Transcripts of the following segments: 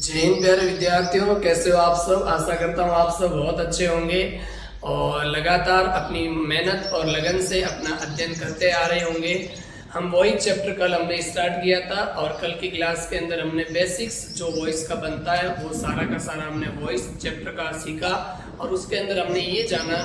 जय हिंद प्यारे विद्यार्थियों, कैसे हो आप सब। आशा करता हूँ आप सब बहुत अच्छे होंगे और लगातार अपनी मेहनत और लगन से अपना अध्ययन करते आ रहे होंगे। हम वही चैप्टर कल हमने स्टार्ट किया था और कल की क्लास के अंदर हमने बेसिक्स जो वॉइस का बनता है वो सारा का सारा हमने वॉइस चैप्टर का सीखा और उसके अंदर हमने ये जाना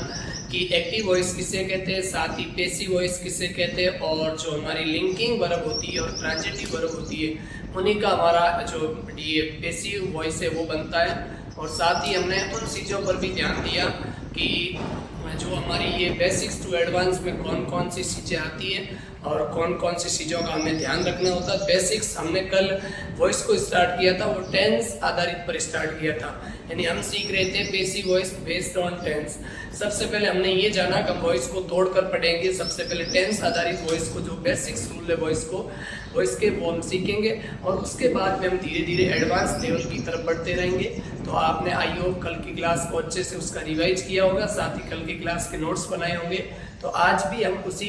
कि एक्टिव वॉइस किसे कहते हैं, साथ ही पैसिव वॉइस किसे कहते हैं और जो हमारी लिंकिंग वर्ब होती है और ट्रांजिटिव वर्ब होती है उन्हीं का हमारा जो ये पैसिव वॉइस है वो बनता है। और साथ ही हमने उन चीज़ों पर भी ध्यान दिया कि जो हमारी ये बेसिक्स टू एडवांस में कौन कौन सी चीज़ें आती हैं और कौन कौन सी चीज़ों का हमें ध्यान रखना होता है। बेसिक्स हमने कल वॉइस को स्टार्ट किया था, वो टेंस आधारित पर स्टार्ट किया था, यानी हम सीख रहे थे passive voice based on tense. सबसे पहले हमने ये जाना कि हम वॉइस को तोड़कर पढ़ेंगे। सबसे पहले टेंस आधारित वॉइस को जो बेसिक्स रूल है वॉइस के वो हम सीखेंगे और उसके बाद में हम धीरे धीरे एडवांस लेवल की तरफ बढ़ते रहेंगे। तो आपने आई होप कल की क्लास को अच्छे से उसका रिवाइज किया होगा, साथ ही कल की क्लास के नोट्स बनाए होंगे। तो आज भी हम उसी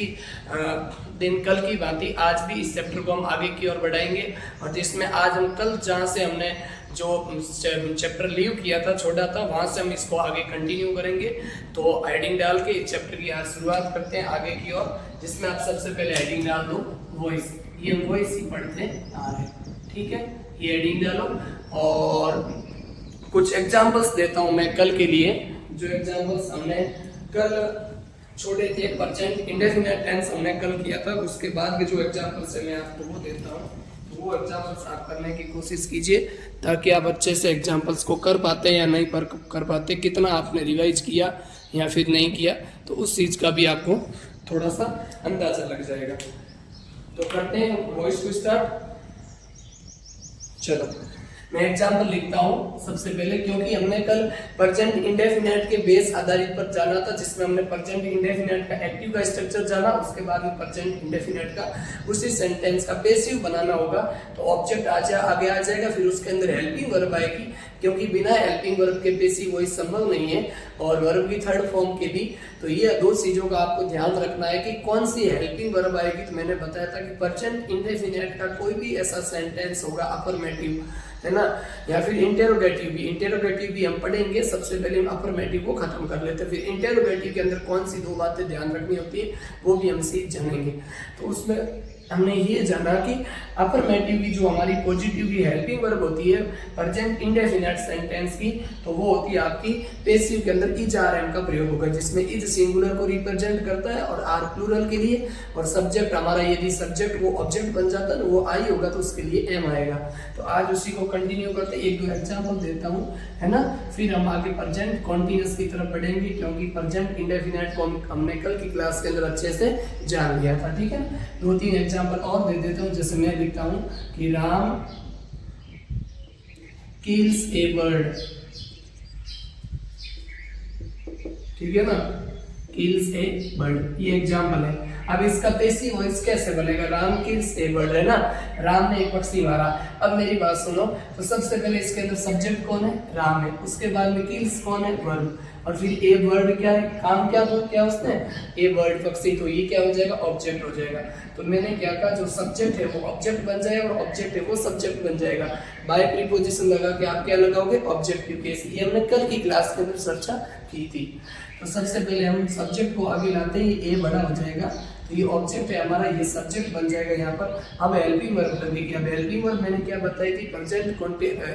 दिन कल की भांति आज भी इस चैप्टर को हम आगे की ओर बढ़ाएंगे और जिसमें आज हम कल जहाँ से हमने जो चैप्टर लीव किया था, छोड़ा था, वहाँ से हम इसको आगे कंटिन्यू करेंगे। तो हेडिंग डाल के इस चैप्टर की आज शुरुआत करते हैं आगे की ओर, जिसमें आप सबसे पहले हेडिंग डाल दो वॉइस। ये वॉइस ही पढ़ते आ रहे, ठीक है। ये हेडिंग डालो और कुछ एग्जाम्पल्स देता हूँ मैं कल के लिए। जो एग्जाम्पल्स हमने कल छोड़े थे, प्रेजेंट इंडेफिनिट टेंस हमने कल किया था, उसके बाद के जो एग्जाम्पल्स है मैं आपको वो देता हूँ। तो वो एग्जाम्पल्स आप करने की कोशिश कीजिए ताकि आप अच्छे से एग्जाम्पल्स को कर पाते हैं या नहीं कर पाते, कितना आपने रिवाइज किया या फिर नहीं किया, तो उस चीज़ का भी आपको थोड़ा सा अंदाजा लग जाएगा। तो करते हैं वॉइस को स्टार्ट। चलो मैं एग्जाम्पल लिखता हूँ सबसे पहले, क्योंकि हमने कल प्रेजेंट इंडेफिनिट के बेस आधारित पर जाना था, जिसमें हमने प्रेजेंट इंडेफिनिट का एक्टिव का स्ट्रक्चर जाना, उसके बाद में प्रेजेंट इंडेफिनिट का उसी सेंटेंस का पैसिव बनाना होगा। तो ऑब्जेक्ट आगे आ जाएगा, फिर उसके अंदर हेल्पिंग वर्ब आएगी, क्योंकि बिना हेल्पिंग वर्ब के पैसिव वॉइस संभव नहीं है और वर्ब की थर्ड फॉर्म के भी। तो ये दो चीजों का आपको ध्यान रखना है कि कौन सी हेल्पिंग वर्ब आएगी। तो मैंने बताया था कि प्रेजेंट इंडेफिनिट का कोई भी ऐसा सेंटेंस होगा अफर्मेटिव, है ना, या फिर इंटेरोगेटिव भी हम पढ़ेंगे। सबसे पहले हम अफर्मेटिव को खत्म कर लेते हैं, फिर इंटेरोगेटिव के अंदर कौन सी दो बातें ध्यान रखनी होती है वो भी हम सीख जानेंगे। तो उसमें हमने ये जाना कि अफर्मेटिव की जो हमारी पॉजिटिव की हेल्पिंग वर्ब होती है प्रेजेंट इंडेफिनिट सेंटेंस की, तो वो होती है आपकी पैसिव के अंदर इज आर एम का प्रयोग होगा, जिसमें इज सिंगुलर को रिप्रेजेंट करता है और आर प्लूरल के लिए, और सब्जेक्ट हमारा यदि सब्जेक्ट वो ऑब्जेक्ट बन जाता है तो वो आई होगा, तो उसके लिए एम आएगा। तो आज उसी को कंटिन्यू करते, एक दो एग्जाम्पल देता हूँ, है ना, फिर हम आगे प्रेजेंट कॉन्टिन्यूअस की तरफ बढ़ेंगे, क्योंकि प्रेजेंट इंडेफिनिट को हमने कल की क्लास के अंदर अच्छे से जान लिया था, ठीक है। दो तीन एग्जाम्पल और दे देता हूँ, जैसे मैं लिखता हूँ कि राम किल्स ए बर्ड, ठीक है ना, किल्स ए बर्ड, ये एग्जाम्पल है। अब इसका पैसिव वॉइस कैसे बनेगा, राम किल्स ए बर्ड, है ना, राम ने एक पक्षी मारा। अब मेरी बात सुनो, तो सबसे पहले इसके अंदर सब्जेक्ट कौन है, राम है, उसके बाद में किल्स कौन है, वर्ब, और फिर ए बर्ड क्या है, काम क्या किया उसने, ए बर्ड पक्षी, तो ये क्या हो जाएगा, ऑब्जेक्ट हो जाएगा। तो मैंने क्या कहा, जो सब्जेक्ट है वो ऑब्जेक्ट बन जाएगा और ऑब्जेक्ट है वो सब्जेक्ट बन जाएगा। बाय प्रीपोजिशन लगा के आप क्या लगाओगे, ऑब्जेक्टिव केस। ये हमने कल की क्लास के अंदर चर्चा की थी। तो सबसे पहले हम सब्जेक्ट को आगे लाते हैं, ये ए बड़ा हो जाएगा, तो ये ऑब्जेक्ट है हमारा, ये सब्जेक्ट बन जाएगा यहाँ पर। अब हेल्पिंग वर्ब लगेगी। अब हेल्पिंग वर्ब मैंने क्या बताई थी, प्रेजेंट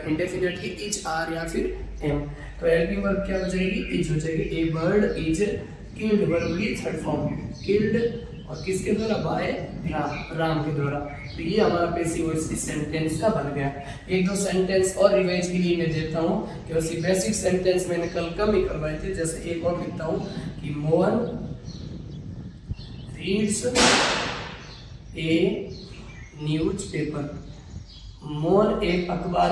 इंडेफिनिट की इज आर या फिर एम। तो हेल्पिंग वर्ब क्या हो जाएगी, इज हो जाएगी, ए बर्ड इज किल्ड, वर्ब की थर्ड फॉर्म किल्ड, और किसके द्वारा, बाय राम के द्वारा। तो ये हमारा पैसिव वॉइस इस सेंटेंस का बन गया। एक दो सेंटेंस और रिवाइज के लिए मैं देता हूँ, क्योंकि बेसिक सेंटेंस मैंने कल कम ही करवाए थे। जैसे एक और लिखता हूँ कि मोहन रीड्स ए न्यूज़पेपर, मोहन एक अखबार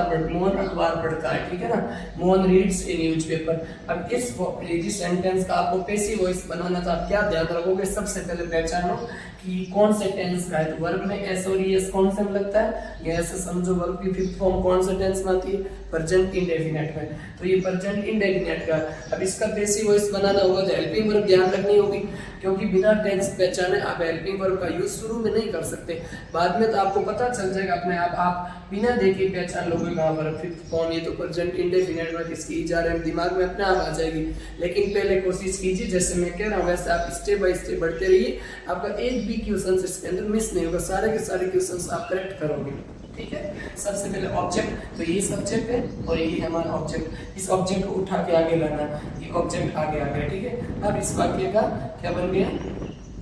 पढ़ता है, ठीक है ना, मोहन रीड्स ए न्यूज़पेपर। अब इस सेंटेंस का आपको पैसिव वॉइस बनाना था, आप क्या ध्यान रखोगे, सबसे पहले पहचानो कि कौन से टेंस का है। तो वर्ब में एस और एस कौन से में लगता है, या ऐसे समझो वर्ब की फिफ्थ फॉर्म कौन से टेंस में आती है, प्रेजेंट इंडेफिनिट में। तो ये प्रेजेंट इंडेफिनिट का, अब इसका पैसिव वॉइस बनाना होगा तो हेल्पिंग वर्ब ध्यान रखनी होगी, क्योंकि बिना टेंस पहचाने आप हेल्पिंग वर्ब का यूज शुरू में नहीं कर सकते। बाद में तो आपको पता चल जाएगा अपने आप बिना देखे पहचान लोगे कहाँ पर फिफ्थ फॉर्म, ये तो प्रेजेंट इंडेफिनिट में किसकी जा रहे हैं दिमाग में अपने आप आ जाएगी। लेकिन पहले कोशिश कीजिए, जैसे मैं कह रहा हूँ वैसे आप स्टेप बाय स्टेप बढ़ते रहिए, आपका एक भी क्वेश्चन इसके अंदर मिस नहीं होगा, सारे के सारे क्वेश्चन आप करेक्ट करोगे। ठीक है, सबसे पहले ऑब्जेक्ट, तो ये सब्जेक्ट है और ये हमारा ऑब्जेक्ट, इस ऑब्जेक्ट को उठा के आगे लाना, ये ऑब्जेक्ट आगे आ गया। ठीक है, अब इस वाक्य का क्या बन गया,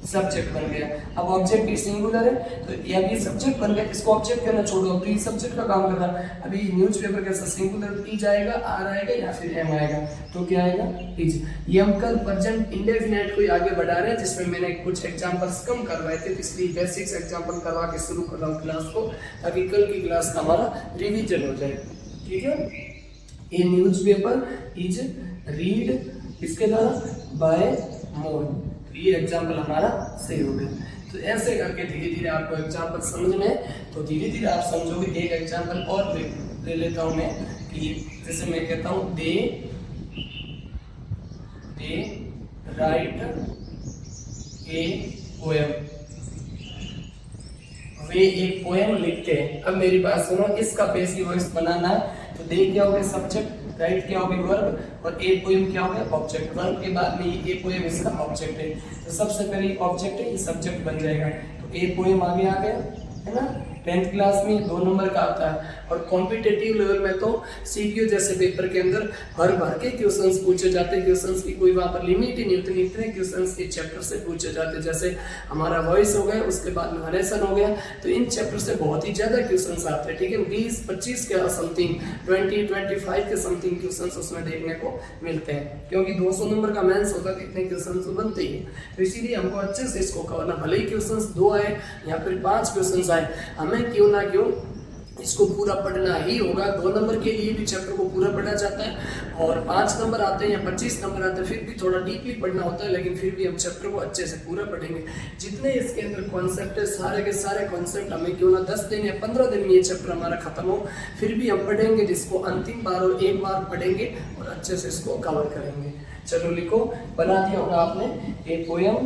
सब्जेक्ट बन गया। अब ऑब्जेक्ट की सिंगुलर है तो ये सब्जेक्ट बन गया, इसको ऑब्जेक्ट करना छोड़ो, तो ये सब्जेक्ट का काम कर रहा है। अभी न्यूज़पेपर कैसा सिंगुलर इज आएगा, आर आएगा या फिर एम आएगा, तो क्या आएगा इज। ये हम कल प्रेजेंट इंडेफिनिट को आगे बढ़ा रहे हैं, जिसमें मैंने कुछ एग्जांपल्स कम करवाए थे, इसलिए बेसिक्स एग्जांपल करवा के शुरू कर रहा हूँ क्लास को, ताकि कल की क्लास का हमारा रिविजन हो जाए। ठीक है, ये न्यूज़पेपर इज रीड इसके द्वारा बाय मोर, ये एग्जाम्पल हमारा सही हो गया। तो ऐसे करके धीरे धीरे आपको एग्जाम्पल समझ में, तो धीरे धीरे आप समझोगे। एक एग्जाम्पल और ले लेता हूं मैं, कि जैसे मैं कहता हूं दे राइट ए पोएम, वे एक पोएम लिखते हैं। अब मेरी बात सुनो, इसका पैसिव वॉइस बनाना है, तो दे क्या हो गया सब्जेक्ट, राइट क्या हो गया वर्ब, और ए पोएम क्या हो गया ऑब्जेक्ट। वर्ब के बाद में ये ए पोएम इसका ऑब्जेक्ट है, तो सबसे पहले ऑब्जेक्ट है, ये सब्जेक्ट बन जाएगा। तो ए पोएम आगे आ गया, है ना। 10th क्लास में 2 नंबर का आता है, और कॉम्पिटिटिव लेवल में तो सीक्यू जैसे पेपर के अंदर भर भर के क्वेश्चंस पूछे जाते हैं। क्वेश्चंस की कोई वहाँ पर लिमिट ही नहीं होती, इतने क्वेश्चंस इस चैप्टर से पूछे जाते हैं। जैसे हमारा वॉइस हो गया, उसके बाद में नरेशन हो गया, तो इन चैप्टर से बहुत ही ज़्यादा क्वेश्चंस आते हैं। ठीक है, 20-25 के समथिंग, 20-25 के समथिंग क्वेश्चंस उसमें देखने को मिलते हैं, क्योंकि 200 नंबर का मेंस होता है, तो इतने क्वेश्चन बनते ही हैं। तो इसीलिए हमको अच्छे से इसको करना, भले ही क्वेश्चन 2 आए या फिर 5 क्वेश्चन आए, हमें क्यों ना क्यों इसको पूरा पढ़ना ही होगा। 2 नंबर के लिए भी चैप्टर को पूरा पढ़ा जाता है, और 5 नंबर आते हैं या 25 नंबर आते हैं, फिर भी थोड़ा डीपली पढ़ना होता है, लेकिन फिर भी हम चैप्टर को अच्छे से पूरा पढ़ेंगे। जितने इसके अंदर कॉन्सेप्ट है, सारे के सारे कॉन्सेप्ट हमें क्यों ना 10 दिन या 15 दिन में ये चैप्टर हमारा खत्म हो, फिर भी हम पढ़ेंगे, जिसको अंतिम बार और एक बार पढ़ेंगे और अच्छे से इसको कवर करेंगे। चलो लिखो, बना दिया होगा आपने, ए पोएम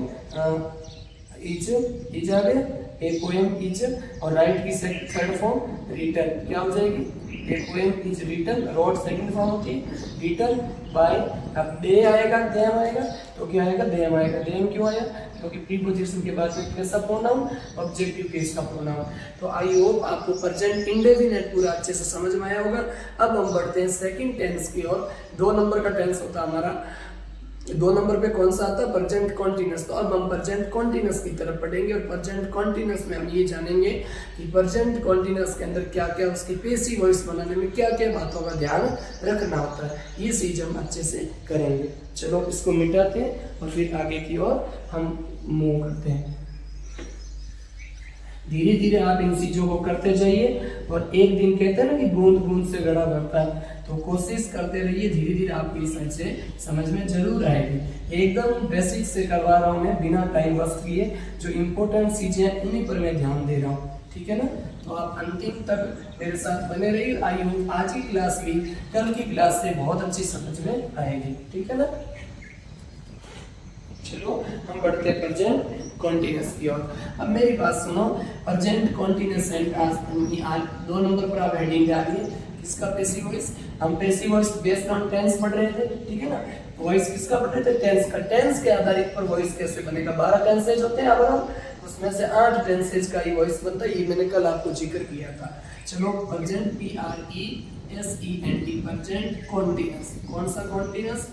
इज आ गया, ए पोएम इज, और राइट की थर्ड फॉर्म रिटन क्या हो जाएगी, a poem is written, wrote second form होती है, रिटन बाय। अब डे आएगा, देम आएगा, तो क्या आएगा देम आएगा। देम क्यों आया, क्योंकि प्रीपोजिशन के बाद में कैसा प्रोनाउन, ऑब्जेक्टिव केस का प्रोनाउन। तो आई होप आपको प्रेजेंट इंडेफिनिट पूरा अच्छे से समझ में आया होगा। अब हम बढ़ते हैं सेकंड टेंस की ओर। 2 नंबर का टेंस होता है हमारा, 2 नंबर पे कौन सा आता है, प्रेजेंट कॉन्टिन्यूअस। तो अब हम प्रेजेंट कॉन्टिन्यूअस की तरफ पढ़ेंगे, और प्रेजेंट कॉन्टिन्यूअस में हम ये जानेंगे कि प्रेजेंट कॉन्टिन्यूअस के अंदर क्या क्या, उसकी पैसिव वॉइस बनाने में क्या क्या बातों का ध्यान रखना होता है, ये चीज हम अच्छे से करेंगे। चलो इसको मिटाते हैं और फिर आगे की ओर हम मूव करते हैं। धीरे धीरे आप इन चीजों को करते जाइए, और एक दिन कहते हैं ना कि बूंद बूंद से घड़ा भरता है, तो कोशिश करते रहिए, धीरे धीरे आपको इस साइड से समझ में जरूर आएगी। एकदम बेसिक से करवा रहा हूँ मैं, बिना टाइम वेस्ट किए, जो इम्पोर्टेंट चीजें हैं उन्हीं पर मैं ध्यान दे रहा हूँ। ठीक है ना, तो आप अंतिम तक मेरे साथ बने रहिए। आई होप आज की क्लास भी कल की क्लास से बहुत अच्छी समझ में आएगी। ठीक है ना, चलो हम बढ़ते हैं प्रेजेंट कॉन्टिन्यूअस की ओर। अब मेरी बात सुनो, प्रेजेंट कॉन्टिन्यूअस आज 2 नंबर पर आप हेडिंग डालिए, किसका पैसिव वॉइस। हम passive voice based on tense पढ़ रहे थे, ठीक है ना। वॉइस किसका पढ़ रहे थे, टेंस का। टेंस के आधारित पर वॉइस कैसे बनेगा, 12 टेंसेज होते हैं अब, उसमें से 8 टेंसेज का ही वॉइस बनता है, ये मैंने कल आपको जिक्र किया था। चलो प्रेजेंट PRESENT प्रेजेंट कॉन्टिन्यूअस, कौन सा कॉन्टिन्यूअस,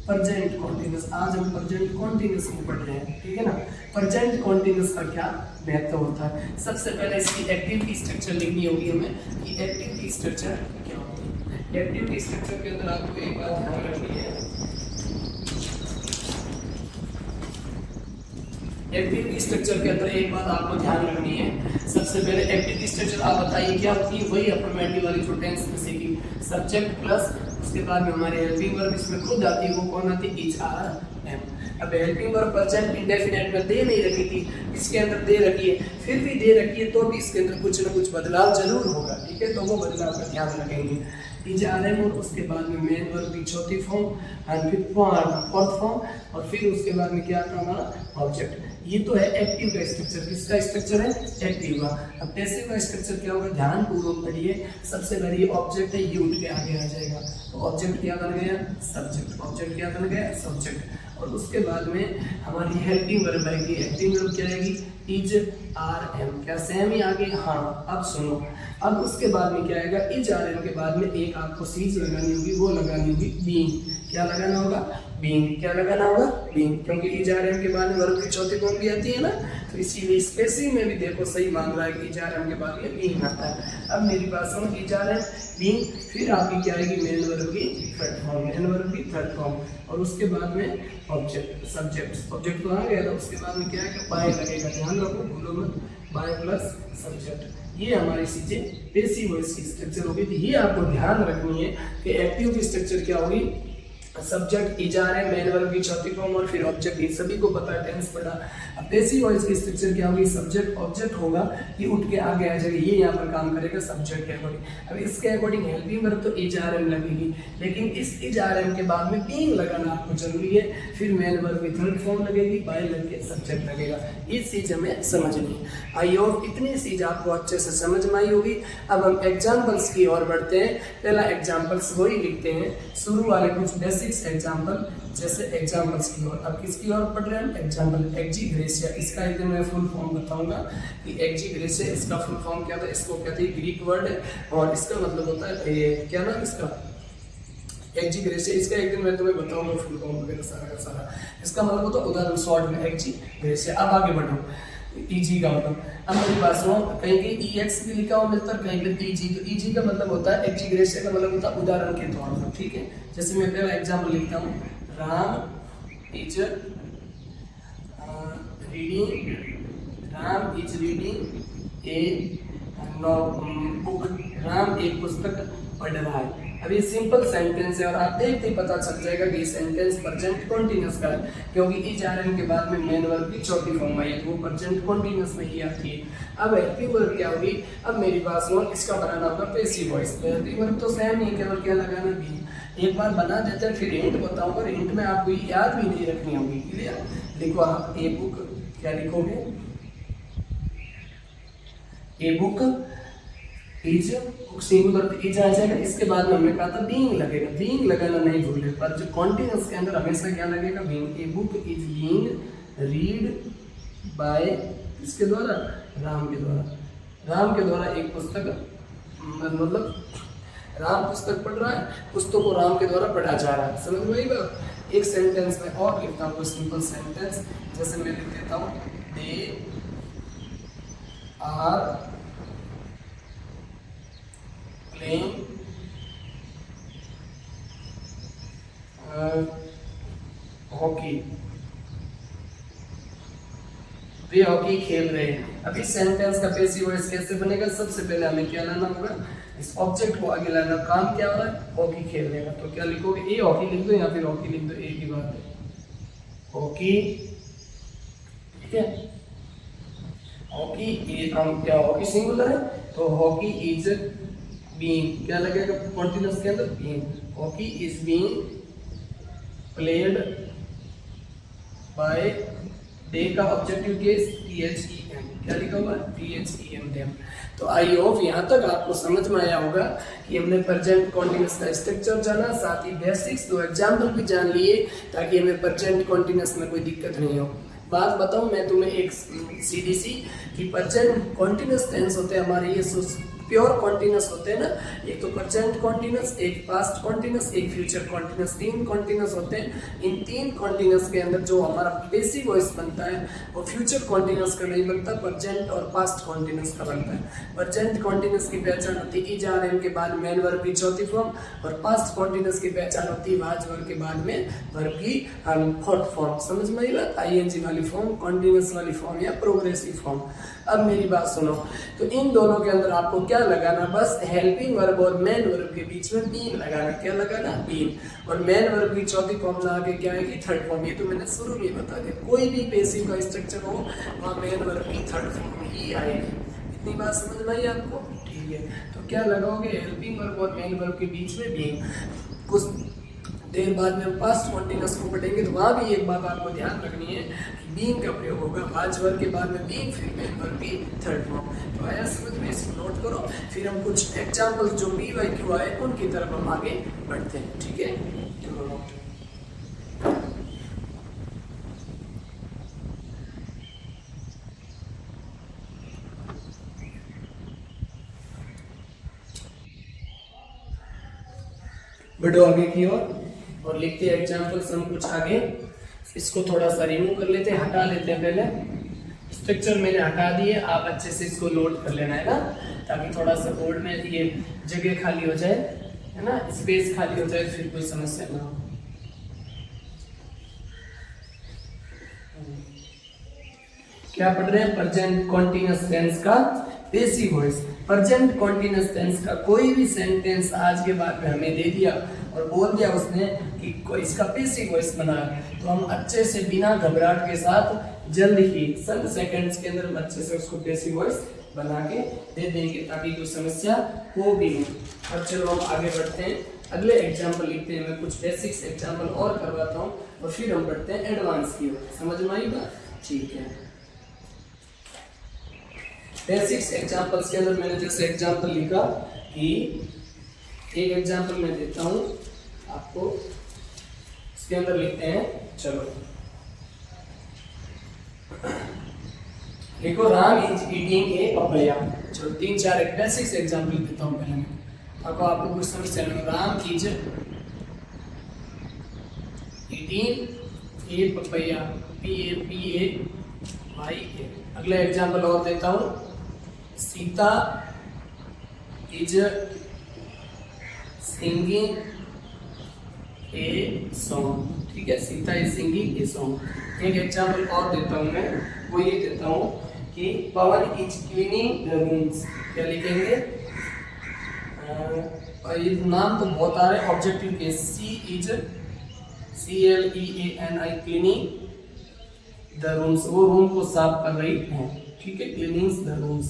प्रेजेंट कॉन्टिन्यूअस। आज हम प्रेजेंट कॉन्टिन्यूअस में पढ़ रहे हैं, ठीक है ना। प्रेजेंट कॉन्टिन्यूअस का क्या महत्व होता है, सबसे पहले इसकी एक्टिविटी स्ट्रक्चर लिखनी होगी हमें कि एक्टिविटी स्ट्रक्चर क्या होती है। एक्टिविटी स्ट्रक्चर के अंदर आपको एक बात ध्यान रखनी है, एक्टिविटी स्ट्रक्चर के अंदर एक बात आपको ध्यान रखनी है। सबसे पहले एक्टिविटी स्ट्रक्चर आप बताइए क्या होती है, वही अफर्मेटिव वाली जो टेंस में सीखी, सब्जेक्ट प्लस उसके बाद में हमारे हेल्पिंग वर्ब इसमें खुद आती है, वो कौन आती है, इज आर एम। अब हेल्पिंग वर्ब प्रेजेंट इंडेफिनिट में दे नहीं रखी थी, इसके अंदर दे रखी है, फिर भी दे रखी है तो भी इसके अंदर कुछ ना कुछ बदलाव जरूर होगा, ठीक है। तो वो बदलाव का ध्यान रखेंगे। इज आर एम और उसके बाद में मेन वर्ब की चौथी फॉर्म एंड फिर फोर्थ फॉर्म, और फिर उसके बाद में क्या आता है हमारा ऑब्जेक्ट। ये तो है एक्टिव का स्ट्रक्चर। किसका स्ट्रक्चर है? एक्टिव का। अब पैसिव का स्ट्रक्चर क्या होगा? ध्यान पूर्वक पढ़िए। सबसे पहले ऑब्जेक्ट है, ये उठ के आगे आ जाएगा, तो ऑब्जेक्ट क्या बन गया? सब्जेक्ट। ऑब्जेक्ट क्या बन गया? सब्जेक्ट। और उसके बाद में हमारी हेल्पिंग वर्ब आएगी। हेल्पिंग वर्ब क्या आएगी? Is, are, am. क्या सेम ही आगे? हाँ। अब सुनो, अब उसके बाद में क्या आएगा? इज, आर, एम के बाद में एक आपको चीज लगानी होगी, वो लगानी होगी बीइंग। क्या लगाना होगा? बीइंग। क्या लगाना होगा? बीइंग। क्योंकि इज, आर, एम के बाद में वर्ब की चौथी फॉर्म भी आती है ना, तो इसीलिए स्पेसिंग में भी देखो सही मान रहा है कि इज, आर, एम के बाद में बीइंग आता है। अब मेरी बात सुनो, इज, आर, एम, बीइंग, फिर आपकी क्या आएगी? मेन वर्ब की थर्ड फॉर्म। मेन वर्ब की थर्ड फॉर्म। और उसके बाद में ऑब्जेक्ट, सब्जेक्ट। ऑब्जेक्ट तो आ गया था, उसके बाद में क्या है? बाय लगेगा। ध्यान रखो, भूलो मत। By plus subject. ये हमारी चीजें पैसिव वॉइस की स्ट्रक्चर होगी। तो ये आपको ध्यान रखनी है कि एक्टिव की स्ट्रक्चर क्या होगी? Subject, is, are, am, main verb की चौथी फॉर्म और फिर ऑब्जेक्ट। ये सभी को पता है, टेंस पढ़ा। अब पैसिव वॉइस की स्ट्रक्चर क्या होगी? सब्जेक्ट, ऑब्जेक्ट होगा, ये उठ के आगे आ जाएगा, ये यहाँ पर काम करेगा सब्जेक्ट के अकॉर्डिंग। अब इसके अकॉर्डिंग हेल्पिंग वर्ब तो इज, आर, एम लगेगी, लेकिन इस इज, आर, एम के बाद में बीइंग लगाना आपको जरूरी है। फिर मेन वर्ब की थर्ड फॉर्म लगेगी, बाय लग के सब्जेक्ट लगेगा। ये चीज हमें समझनी है। आई होप इतनी चीज आपको अच्छे से समझ में आई होगी। अब हम एग्जाम्पल्स की ओर बढ़ते हैं। पहला एग्जाम्पल्स वही लिखते हैं, शुरू वाले कुछ बेसिक्स एग्जाम्पल, जैसे एग्जाम्पल्स की ओर। अब किसकी ओर पढ़ रहे हैं हम? एग्जाम्पल। एक्जीग्रेसिया, इसका एक दिन मैं फुल फॉर्म बताऊंगा कि एक्जीग्रेसिया इसका फुल फॉर्म क्या था। इसको कहते हैं, ग्रीक वर्ड है और इसका मतलब होता है ये क्या नाम इसका? एक्जीग्रेसिया। इसका एक दिन मैं तुम्हें बताऊंगा फुल फॉर्म वगैरह सारा का सारा। इसका मतलब होता है उदाहरण, शॉर्ट में एक्जीग्रेसिया। अब आगे बढ़ो, ईजी का मतलब। अब मेरी बात सुनो, कहीं कहीं EX भी लिखा हुआ मिलता है, कहीं पे EG। तो EG का मतलब होता है, एक्जीग्रेसिया का मतलब होता है उदाहरण के तौर पर। ठीक है, जैसे मैं पहला एग्जाम्पल लिखता हूँ, Ram is reading, Ram is reading a book. Ram एक पुस्तक पढ़ रहा है। अब ये सिंपल सेंटेंस है और आप देखते ही पता चल जाएगा कि ये सेंटेंस प्रेजेंट कॉन्टिन्यूअस का है, क्योंकि इज, आर, एम के बाद में मेन वर्ब की चौथी फॉर्म आई है, तो वो प्रेजेंट कॉन्टिन्यूअस में ही आती है। अब हेल्पिंग वर्ब क्या होगी? अब मेरी बात सुनो, इसका बनाना होगा पैसिव वॉइस। हेल्पिंग वर्ब तो सेम ही, केवल क्या लगाना भी। एक बार बना देते हैं, फिर हिंट बताऊंगा, हिंट में आपको याद भी नहीं रखनी होगी। क्लियर? लिखो आप, ए बुक। क्या लिखोगे? A book is, singular is आ जाएगा। इसके बाद में हमने कहा था बीइंग लगेगा, बीइंग लगाना नहीं भूले। पर जो कॉन्टिन्यूअस के अंदर हमेशा क्या लगेगा? Being. A book is being read by, इसके द्वारा? राम के द्वारा। राम के द्वारा एक पुस्तक, मतलब राम पुस्तक पढ़ रहा है, पुस्तक को राम के द्वारा पढ़ा जा रहा है। समझ में आई बात? एक सेंटेंस में और लिखता हूँ, सिंपल सेंटेंस, जैसे मैं लिख देता हूँ, दे आर playing हॉकी। वे हॉकी खेल रहे हैं। अब इस सेंटेंस का पैसिव वॉइस कैसे बनेगा? सबसे पहले हमें क्या लाना होगा? इस ऑब्जेक्ट को आगे लाना। काम क्या हो रहा है? हॉकी खेलने का। तो क्या लिखोगे? ए हॉकी लिख दो या फिर हॉकी लिख दो, एक ही बात है। हॉकी, ठीक है। हॉकी, ये हम क्या, हॉकी सिंगुलर है, तो हॉकी इज बीइंग। क्या लगेगा कॉन्टिन्यूअस के अंदर? Being. Hockey is being played by, day का ऑब्जेक्टिव केस THEM। क्या लिखा हुआ है? THEM, them. तो आई होप यहाँ तक आपको समझ में आया होगा कि हमने प्रेजेंट कॉन्टिन्यूअस का स्ट्रक्चर जाना, साथ ही बेसिक्स दो एग्जाम्पल भी जान लिए, ताकि हमें प्रेजेंट कॉन्टिन्यूअस में कोई दिक्कत नहीं हो। बात बताऊं मैं तुम्हें एक सीधी सी, कि प्रेजेंट कॉन्टिन्यूअस टेंस होते हैं हमारे, ये प्योर कॉन्टिन्यूअस होते हैं ना। एक तो प्रेजेंट कॉन्टिन्यूअस, एक पास्ट कॉन्टिन्यूअस, एक फ्यूचर कॉन्टिन्यूअस, तीन कॉन्टिन्यूअस होते हैं। इन तीन कॉन्टिन्यूअस के अंदर जो हमारा बेसिक वॉइस बनता है वो फ्यूचर कॉन्टिन्यूअस का नहीं बनता, प्रेजेंट और पास्ट कॉन्टिन्यूअस का बनता है। प्रेजेंट कॉन्टिन्यूअस की पहचान होती है इज, आर, एम के बाद मेन वर्ब की चौथी फॉर्म, और पास्ट कॉन्टिन्यूअस की पहचान होती है वाज वर्ब के बाद में वर्ब की फोर्थ फॉर्म। समझ में आई बात? ING वाली फॉर्म, कॉन्टिन्यूअस वाली फॉर्म या प्रोग्रेसिव फॉर्म। अब मेरी बात सुनो, तो इन दोनों के अंदर आपको क्या लगाना? बस हेल्पिंग वर्ब और मेन वर्ब के बीच में बीइंग लगाना। क्या लगाना? बीइंग। और मेन वर्ब की चौथी फॉर्म लगा के क्या आएगी? Third form. ये तो मैंने शुरू में बता दिया, कोई भी पैसिव का स्ट्रक्चर हो वहाँ मेन वर्ब की थर्ड फॉर्म ही आएगी। इतनी बात समझ में आई आपको? ठीक है, तो क्या लगाओगे? हेल्पिंग वर्ब और मेन वर्ब के बीच में बीइंग। कुछ देर बाद में हम पास्ट कॉन्टिन्यूअस को पढ़ेंगे, तो वहाँ भी एक बात आपको ध्यान रखनी है कि बीइंग का प्रयोग होगा, आज वर्ग के बाद में बीइंग, फिर मेन वर्ग की थर्ड फॉर्म। तो आया समझ में, इसको नोट करो, फिर हम कुछ एग्जाम्पल जो PYQ आए उनकी तरफ हम आगे बढ़ते हैं, ठीक है। बढ़ो आगे की ओर और लिखते हैं एग्जाम्पल्स हम कुछ आगे। इसको थोड़ा सा रिमूव कर लेते हैं, हटा लेते हैं। पहले स्ट्रक्चर मैंने हटा दिए, आप अच्छे से इसको लोड कर लेना है ना, ताकि थोड़ा सा बोर्ड में ये जगह खाली हो जाए, है ना, स्पेस खाली हो जाए, फिर कोई समस्या ना हो। क्या पढ़ रहे हैं? प्रेजेंट कॉन्टिन्यूअस टेंस का passive voice. Present continuous tense का कोई भी सेंटेंस आज के बाद में हमें दे दिया और बोल दिया उसने कि इसका पैसिव वॉइस बना, तो हम अच्छे से बिना घबराहट के साथ जल्द ही चंद सेकंड्स के अंदर अच्छे से उसको पैसिव वॉइस बना के दे देंगे, ताकि कोई समस्या हो भी नहीं। अब चलो हम आगे बढ़ते हैं, अगले एग्जाम्पल लिखते हैं। मैं कुछ बेसिक्स एग्जाम्पल और करवाता हूँ और फिर हम बढ़ते हैं एडवांस की ओर। समझ में आई बात? ठीक है। बेसिक्स एग्जाम्पल्स के अंदर मैंने जैसे एग्जाम्पल लिखा कि एक एग्जाम्पल मैं देता हूं आपको, इसके अंदर लिखते हैं, चलो लिखो, Ram is eating a papaya. चलो 3-4 बेसिक्स एग्जाम्पल देता हूं पहले मैं, ताकि आपको कुछ समझ चले। Ram is eating a papaya, PAPAYA। अगला एग्जाम्पल और देता हूं, Sita is singing a song. ठीक है, Sita is singing a song. एक एग्जाम्पल और देता हूं मैं, वो ये देता हूं कि Pawan is cleaning the rooms. क्या लिखेंगे? ये नाम तो बहुत आ रहे हैं। Objective case, she is CLEANI cleaning the rooms, वो रूम को साफ कर रही है। ठीक है, क्लीनिंग द रूम्स।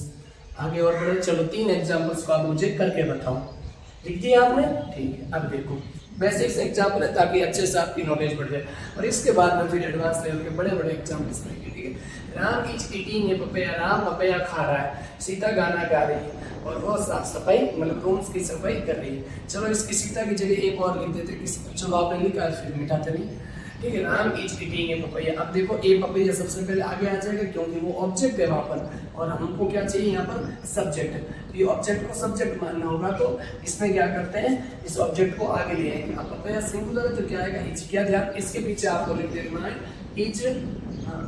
आगे और बढ़े, चलो 3 एग्जांपल्स को आप मुझे करके बताओ। लिख दिया आपने? ठीक है। अब देखो, बेसिक्स एग्जांपल है ताकि अच्छे से आपकी नॉलेज बढ़ जाए, और इसके बाद में फिर एडवांस लेवल के बड़े बड़े एग्जांपल्स रहेंगे। ठीक है, Ram is eating a papaya, Ram papaya खा रहा है, सीता गाना गा रही है और वो साफ सफाई मतलब रूम्स की सफाई कर रही है। चलो इसकी सीता की जगह एक और लिख देते, चलो आपने लिखा फिर मिटाते नहीं। ठीक है, Ram is eating a papaya. अब देखो ए पपैया सबसे पहले आगे आ जाएगा, क्योंकि वो ऑब्जेक्ट है वहां पर, और हमको क्या चाहिए यहाँ पर? सब्जेक्ट। तो ये ऑब्जेक्ट को सब्जेक्ट मानना होगा, तो इसमें क्या करते हैं, इस ऑब्जेक्ट को आगे ले आएंगे। अब पपैया सिंगुलर है तो क्या आएगा? इज। क्या ध्यान, इसके पीछे आपको लिख देना है इज,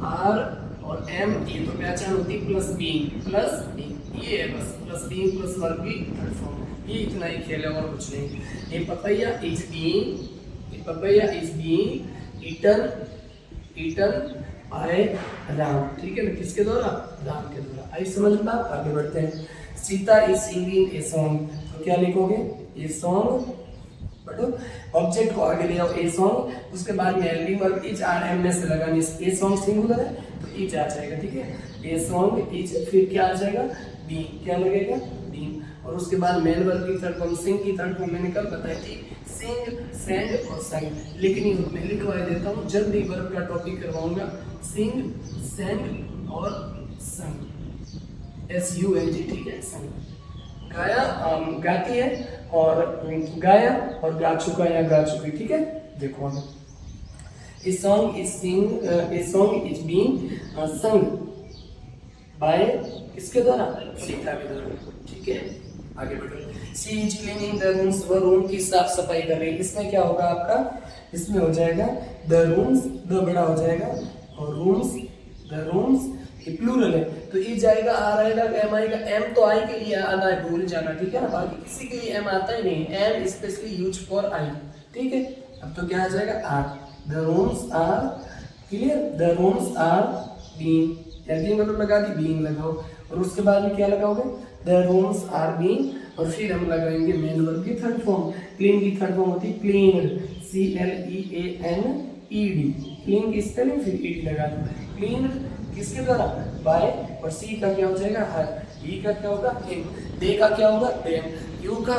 आर और एम, ये तो पहचान होती है, प्लस बीइंग, प्लस बीइंग, ये है बस, प्लस बीइंग प्लस वर्ब की थर्ड फॉर्म। ये इतना ही खेल है और कुछ नहीं। ये पपैया इज बीइंग, ये papaya is being eaten by Ram. ठीक है ना, किसके द्वारा? राम के द्वारा। आई समझ में? आगे बढ़ते हैं। Sita is singing a song, तो क्या लिखोगे? A song. बटो ऑब्जेक्ट को आगे ले आओ, ए सॉन्ग, उसके बाद में helping verb is, are am में से लगानी। ए सॉन्ग सिंगुलर है तो इज आ जाएगा। ठीक है, ए सॉन्ग इज, फिर क्या आ जाएगा? बी। क्या लगेगा? बी। और उसके बाद मेन वर्ब की थर्ड फॉर्म, सिंग की थर्ड फॉर्म मैंने कल बताई थी, सिंग, सेंड और संग। लिखनी हो मैं लिखवा देता हूँ, जल्द ही वर्ब का टॉपिक करवाऊंगा। सिंग, सेंड और संग, SUNG। ठीक है, संग। गाया, गाती है, और गाया और गा चुका या गा चुकी। ठीक है, देखो a song is sing, a song is being sung by, किसके द्वारा? सीता के द्वारा। ठीक है, आगे बढ़ो। She is cleaning the rooms, वो रूम की साफ सफाई कर रही है। इसमें क्या होगा आपका? इसमें हो जाएगा द रूम्स, द बड़ा हो जाएगा, और रूम्स, द रूम्स, ये प्लूरल है तो ई जाएगा, आर आएगा, एम आएगा। एम तो आई के लिए आना है, भूल जाना। ठीक है ना, बाकी किसी के लिए एम आता ही नहीं, am specially use for I. ठीक है, अब तो क्या आ जाएगा? Are. The rooms are, clear, the rooms are being, helping verb लगा दी, बीइंग लगाओ, और उसके बाद में क्या लगाओगे? द रूम्स आर बीइंग, और फिर हम लगाएंगे मेन वर्ब की थर्ड फॉर्म। क्लीन की थर्ड फॉर्म होती है क्लीन्ड, CLEANED। क्लीन की स्पेलिंग फिर ईडी लगा दो। क्लीन्ड किसके द्वारा? बाय, और सी का क्या हो जाएगा? हर। ई का क्या होगा? हिम। दे का क्या होगा? देम। यू का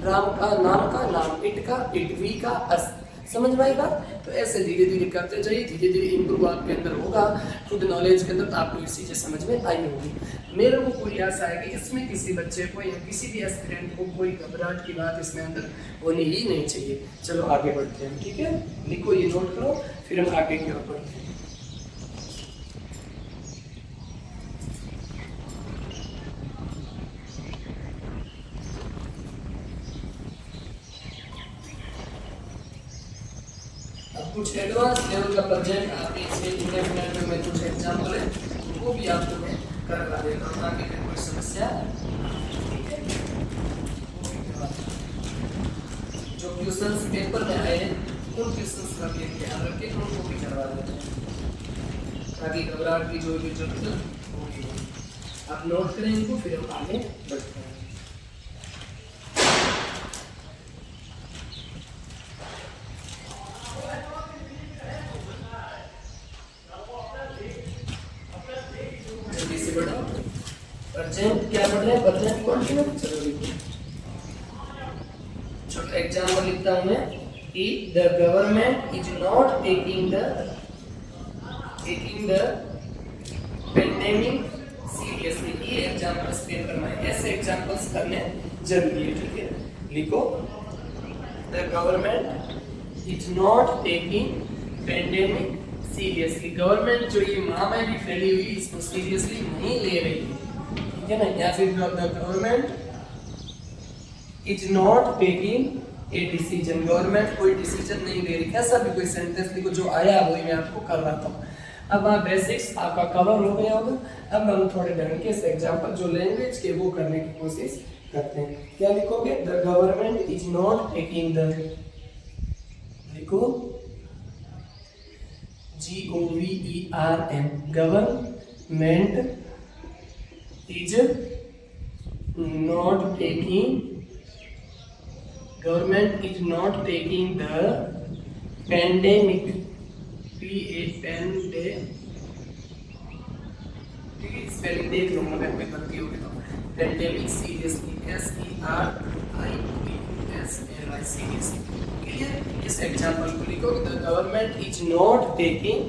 राम का नाम का नाम, इट का इट, वी का अस, समझ में आई बात? तो ऐसे धीरे धीरे करते जाइए, धीरे धीरे इम्प्रूव आपके अंदर होगा खुद नॉलेज के अंदर, तो आपको ये चीजें समझ में आई होगी। मेरे को पूरी आशा है कि इसमें किसी बच्चे को या किसी भी एस्पिरेंट को कोई घबराहट की बात इसमें अंदर होनी ही नहीं चाहिए। चलो आगे बढ़ते हैं, ठीक है, लिखो, ये नोट करो, फिर हम आगे की ओर बढ़ते हैं। कुछ एडवांस लेवल का प्रोजेक्ट आपके से इंटरनेट में कुछ एग्जांपल है वो भी आपको मैं करवा देता हूँ ताकि फिर कोई समस्या, ठीक है। जो क्वेश्चंस पेपर में आए हैं उन क्वेश्चंस का भी ध्यान रखें, उनको भी करवा देते हैं ताकि घबराहट की जो भी जरूरत होगी आप नोट करें इनको, फिर हम आगे बढ़ते हैं। क्या पढ़ रहे हैं? Present continuous. चलो लिखो, छोटा एग्जांपल लिखता हूं मैं कि the government is not taking the pandemic seriously. ये एग्जांपल्स क्रिएट करना है, ऐसे एग्जांपल्स करने जरूरी है, ठीक है। लिखो, the government is not taking pandemic seriously. Government जो ये महामारी फैली हुई इसको सीरियसली नहीं ले रही है, ठीक है ना। या फिर the government is not taking a decision. Government कोई डिसीजन नहीं ले रही। कैसा भी कोई सेंटेंस लिखो, जो आया वही मैं आपको करवाता हूँ। अब आप बेसिक्स आपका कवर हो गया होगा। अब हम थोड़े ढंग के एग्जांपल जो लैंग्वेज के वो करने की कोशिश करते हैं। क्या लिखोगे? The government is not taking the, लिखो GOVERN, government is not taking, government is not taking the pandemic, PANDE, ठीक है, स्पेलिंग देख लो अगर कोई गलती होगी तो। Pandemic seriously, SERIOUSLY, seriously. Clear? इस एग्जांपल को लिखो, the government is not taking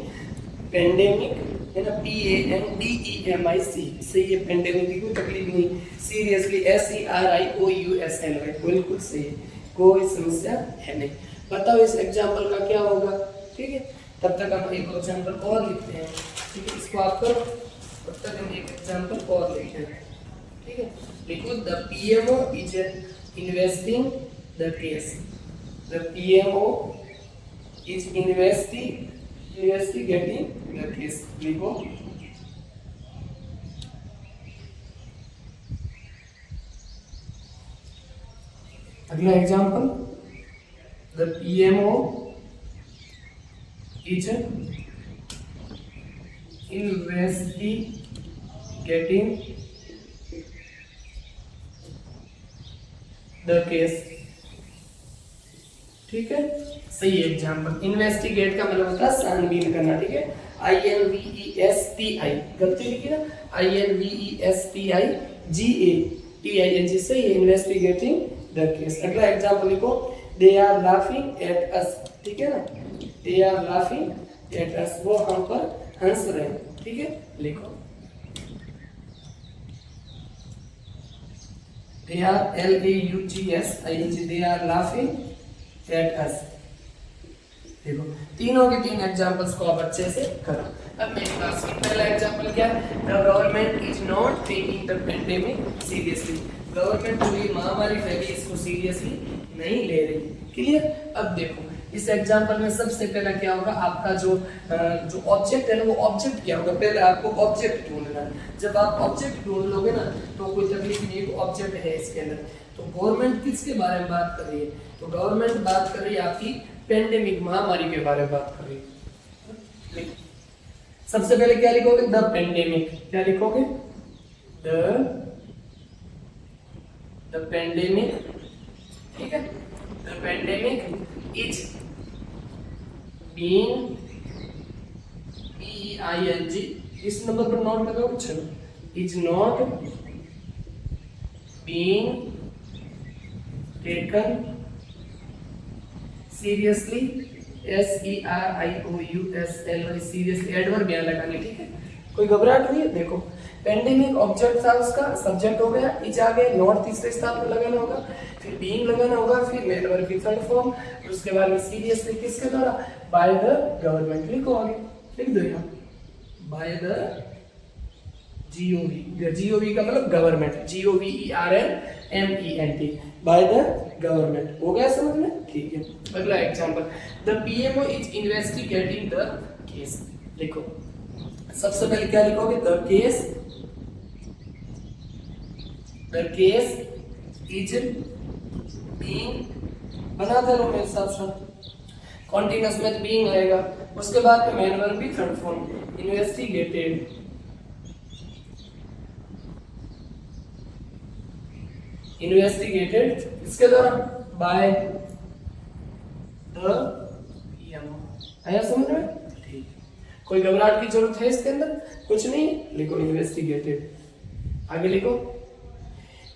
pandemic, है ना, PANDEMIC से, ये पेंडेमिक की कोई तकलीफ नहीं, सीरियसली SERIOUSLY, बिल्कुल सही है, कोई समस्या है नहीं। बताओ इस एग्जांपल का क्या होगा, ठीक है। तब तक हम एक एग्जांपल और लिखते हैं, ठीक है, इसको आप करो, तब तक हम एक एग्जांपल और लिखते हैं, ठीक है। लिखो, the PMO is investing the case, the PMO is investigating the case, लिखो। अगला example, the PMO is investigating the case, ठीक है, सही एग्जांपल। इन्वेस्टिगेट का मतलब होता है छानबीन करना, ठीक है। INVESTI, गलती लिखी ना, INVESTIGATING, सही है, इन्वेस्टिगेटिंग द केस। अगला एग्जांपल लिखो, they are laughing at us, ठीक है ना, they are laughing at us, वो हम पर हंस रहे हैं, ठीक है। लिखो, they are LAUGHING, they are laughing at us. देखो, तीनों के तीन एग्जांपल्स को आप अच्छे से करो। अब मेरी क्लास का पहला एग्जांपल क्या है? The government is not taking the pandemic seriously. Government जो ये महामारी फैली इसको सीरियसली नहीं ले रही। क्लियर? अब देखो इस एग्जांपल में सबसे पहला क्या होगा, आपका जो ऑब्जेक्ट है ना, वो ऑब्जेक्ट क्या होगा, पहले आपको ऑब्जेक्ट ढूंढना है। जब आप ऑब्जेक्ट ढूंढ लोगे ना तो कोई तकलीफ नहीं, एक ऑब्जेक्ट है इसके अंदर। तो गवर्नमेंट किसके बारे में बात कर रही है? तो गवर्नमेंट बात कर रही है आपकी पेंडेमिक महामारी के बारे में बात कर रही है। सबसे पहले क्या लिखोगे? The pandemic. क्या लिखोगे? द पेंडेमिक, ठीक है। The pandemic is being, PEING, इस नंबर पर नोट कर लो, चलो, is not being taken seriously, SERIOUSLY, seriously adverb यहाँ लगाने, ठीक है। कोई घबराहट हुई है? देखो पेंडेमिक ऑब्जेक्ट था, उसका सब्जेक्ट हो गया, इज आ गया, नॉट तीसरे स्थान पर लगाना होगा, फिर बीइंग लगाना होगा, फिर मेन वर्ब की थर्ड फॉर्म, और उसके बाद में सीरियसली किसके द्वारा? By the government. लिखो आगे, लिख दो यहाँ बाय द GOV का मतलब government, GOVERNMENT, bye the government. हो गया समझ में? ठीक है। अगला example, the PMO is investigating the case. लिखो सबसे पहले क्या लिखोगे? द केस इज बीइंग, बना दे लो मेरे साथ साथ, कॉन्टिन्यूअस में बीइंग आएगा, उसके बाद में मेन वर्ब भी थर्ड फॉर्म, इन्वेस्टिगेटेड, इसके द्वारा बाय द PMO। आया समझ में? ठीक। कोई घबराहट की जरूरत है इसके अंदर? कुछ नहीं, लिखो इन्वेस्टिगेटेड। आगे लिखो